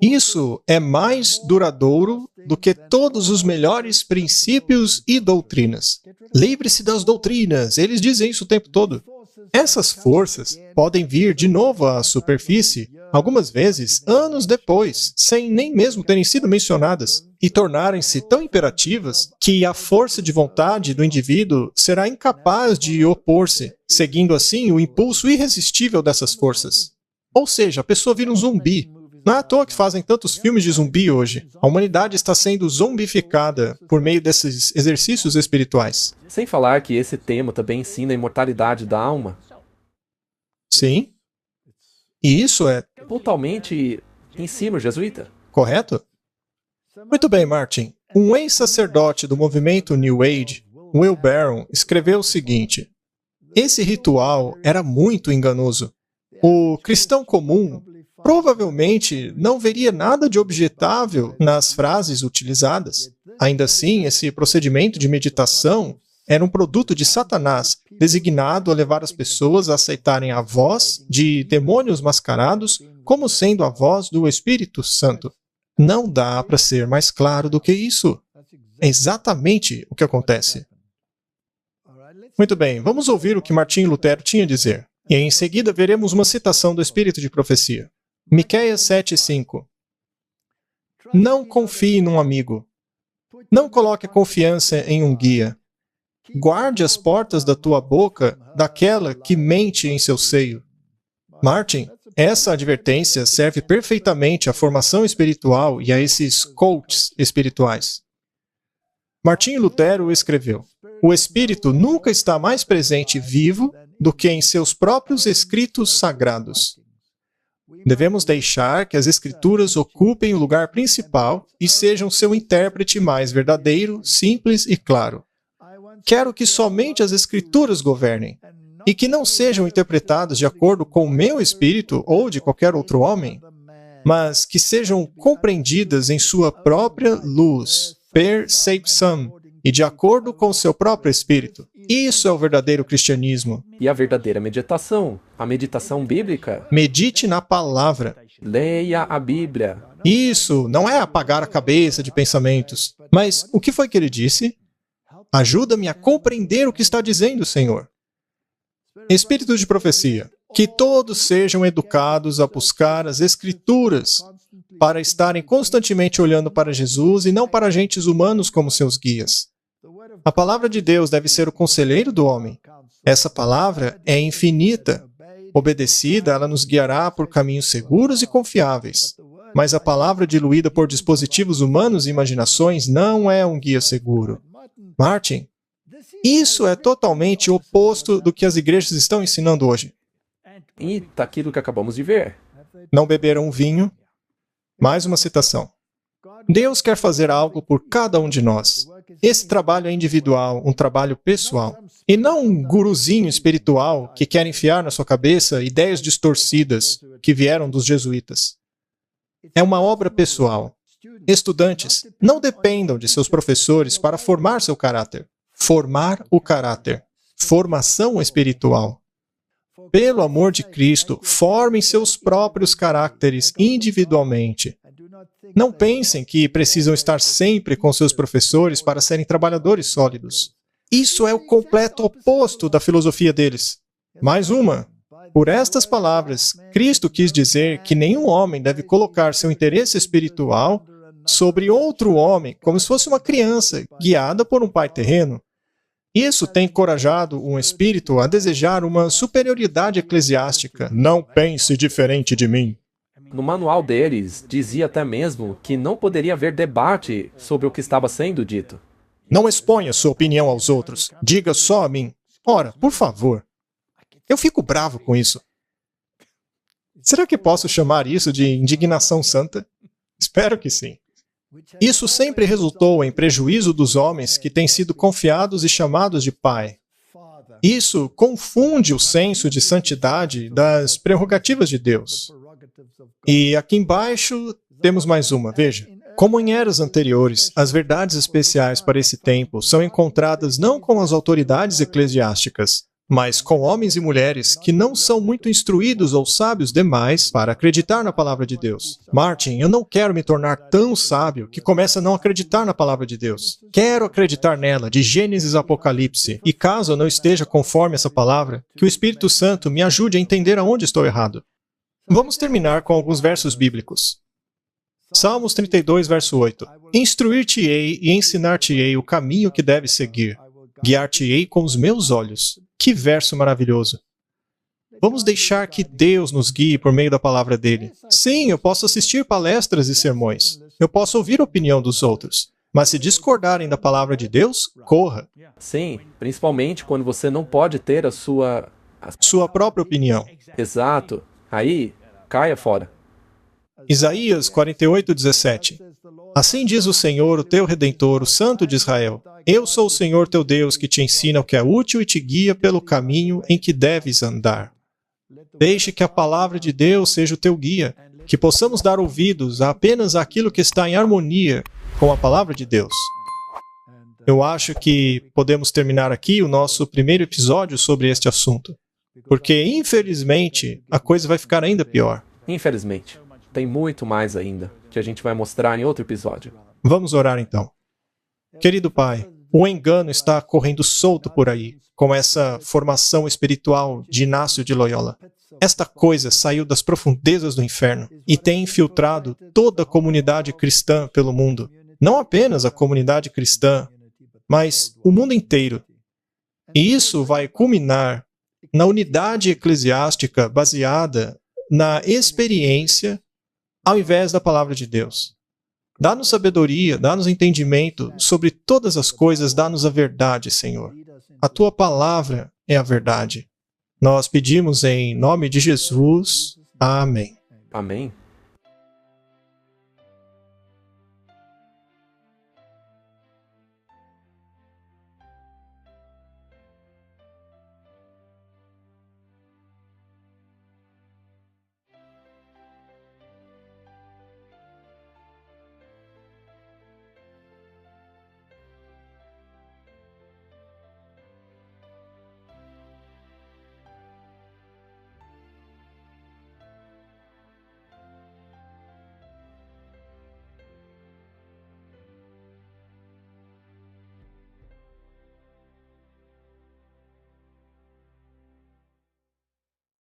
Isso é mais duradouro do que todos os melhores princípios e doutrinas. Livre-se das doutrinas, eles dizem isso o tempo todo. Essas forças podem vir de novo à superfície, algumas vezes anos depois, sem nem mesmo terem sido mencionadas, e tornarem-se tão imperativas que a força de vontade do indivíduo será incapaz de opor-se, seguindo assim o impulso irresistível dessas forças. Ou seja, a pessoa vira um zumbi. Não é à toa que fazem tantos filmes de zumbi hoje. A humanidade está sendo zombificada por meio desses exercícios espirituais. Sem falar que esse tema também ensina a imortalidade da alma. Sim. E isso é totalmente ensino jesuíta. Correto? Muito bem, Martin. Um ex-sacerdote do movimento New Age, Will Barron, escreveu o seguinte: esse ritual era muito enganoso. O cristão comum provavelmente não veria nada de objetável nas frases utilizadas. Ainda assim, esse procedimento de meditação era um produto de Satanás, designado a levar as pessoas a aceitarem a voz de demônios mascarados como sendo a voz do Espírito Santo. Não dá para ser mais claro do que isso. É exatamente o que acontece. Muito bem, vamos ouvir o que Martim Lutero tinha a dizer. E em seguida veremos uma citação do Espírito de Profecia. Miqueias 7:5. Não confie num amigo. Não coloque confiança em um guia. Guarde as portas da tua boca daquela que mente em seu seio. Martin, essa advertência serve perfeitamente à formação espiritual e a esses coaches espirituais. Martim Lutero escreveu: o Espírito nunca está mais presente e vivo do que em seus próprios escritos sagrados. Devemos deixar que as Escrituras ocupem o lugar principal e sejam seu intérprete mais verdadeiro, simples e claro. Quero que somente as Escrituras governem, e que não sejam interpretadas de acordo com o meu espírito ou de qualquer outro homem, mas que sejam compreendidas em sua própria luz, percepção, e de acordo com o seu próprio espírito. Isso é o verdadeiro cristianismo. E a verdadeira meditação, a meditação bíblica. Medite na palavra. Leia a Bíblia. Isso não é apagar a cabeça de pensamentos. Mas o que foi que ele disse? Ajuda-me a compreender o que está dizendo, Senhor. Espírito de profecia. Que todos sejam educados a buscar as Escrituras, para estarem constantemente olhando para Jesus e não para agentes humanos como seus guias. A palavra de Deus deve ser o conselheiro do homem. Essa palavra é infinita. Obedecida, ela nos guiará por caminhos seguros e confiáveis. Mas a palavra diluída por dispositivos humanos e imaginações não é um guia seguro. Martin, isso é totalmente oposto do que as igrejas estão ensinando hoje. E está aquilo que acabamos de ver. Não beberam vinho. Mais uma citação. Deus quer fazer algo por cada um de nós. Esse trabalho é individual, um trabalho pessoal. E não um guruzinho espiritual que quer enfiar na sua cabeça ideias distorcidas que vieram dos jesuítas. É uma obra pessoal. Estudantes, não dependam de seus professores para formar seu caráter. Formar o caráter. Formação espiritual. Pelo amor de Cristo, formem seus próprios caracteres individualmente. Não pensem que precisam estar sempre com seus professores para serem trabalhadores sólidos. Isso é o completo oposto da filosofia deles. Mais uma. Por estas palavras, Cristo quis dizer que nenhum homem deve colocar seu interesse espiritual sobre outro homem, como se fosse uma criança guiada por um pai terreno. Isso tem encorajado um espírito a desejar uma superioridade eclesiástica. Não pense diferente de mim. No manual deles, dizia até mesmo que não poderia haver debate sobre o que estava sendo dito. Não exponha sua opinião aos outros. Diga só a mim. Ora, por favor. Eu fico bravo com isso. Será que posso chamar isso de indignação santa? Espero que sim. Isso sempre resultou em prejuízo dos homens que têm sido confiados e chamados de pai. Isso confunde o senso de santidade das prerrogativas de Deus. E aqui embaixo temos mais uma, veja. Como em eras anteriores, as verdades especiais para esse tempo são encontradas não com as autoridades eclesiásticas, mas com homens e mulheres que não são muito instruídos ou sábios demais para acreditar na palavra de Deus. Martin, eu não quero me tornar tão sábio que comece a não acreditar na palavra de Deus. Quero acreditar nela, de Gênesis a Apocalipse, e caso eu não esteja conforme essa palavra, que o Espírito Santo me ajude a entender aonde estou errado. Vamos terminar com alguns versos bíblicos. Salmos 32, verso 8. Instruir-te-ei e ensinar-te-ei o caminho que deves seguir. Guiar-te-ei com os meus olhos. Que verso maravilhoso! Vamos deixar que Deus nos guie por meio da palavra dele. Sim, eu posso assistir palestras e sermões. Eu posso ouvir a opinião dos outros. Mas se discordarem da palavra de Deus, corra. Sim, principalmente quando você não pode ter a sua própria opinião. Exato. Aí, caia fora. Isaías 48, 17. Assim diz o Senhor, o teu Redentor, o Santo de Israel. Eu sou o Senhor teu Deus que te ensina o que é útil e te guia pelo caminho em que deves andar. Deixe que a palavra de Deus seja o teu guia, que possamos dar ouvidos a apenas aquilo que está em harmonia com a palavra de Deus. Eu acho que podemos terminar aqui o nosso primeiro episódio sobre este assunto, porque, infelizmente, a coisa vai ficar ainda pior. Infelizmente. Tem muito mais ainda, que a gente vai mostrar em outro episódio. Vamos orar então. Querido Pai, o engano está correndo solto por aí, com essa formação espiritual de Inácio de Loyola. Esta coisa saiu das profundezas do inferno e tem infiltrado toda a comunidade cristã pelo mundo. Não apenas a comunidade cristã, mas o mundo inteiro. E isso vai culminar na unidade eclesiástica baseada na experiência ao invés da palavra de Deus. Dá-nos sabedoria, dá-nos entendimento sobre todas as coisas, dá-nos a verdade, Senhor. A tua palavra é a verdade. Nós pedimos em nome de Jesus. Amém. Amém.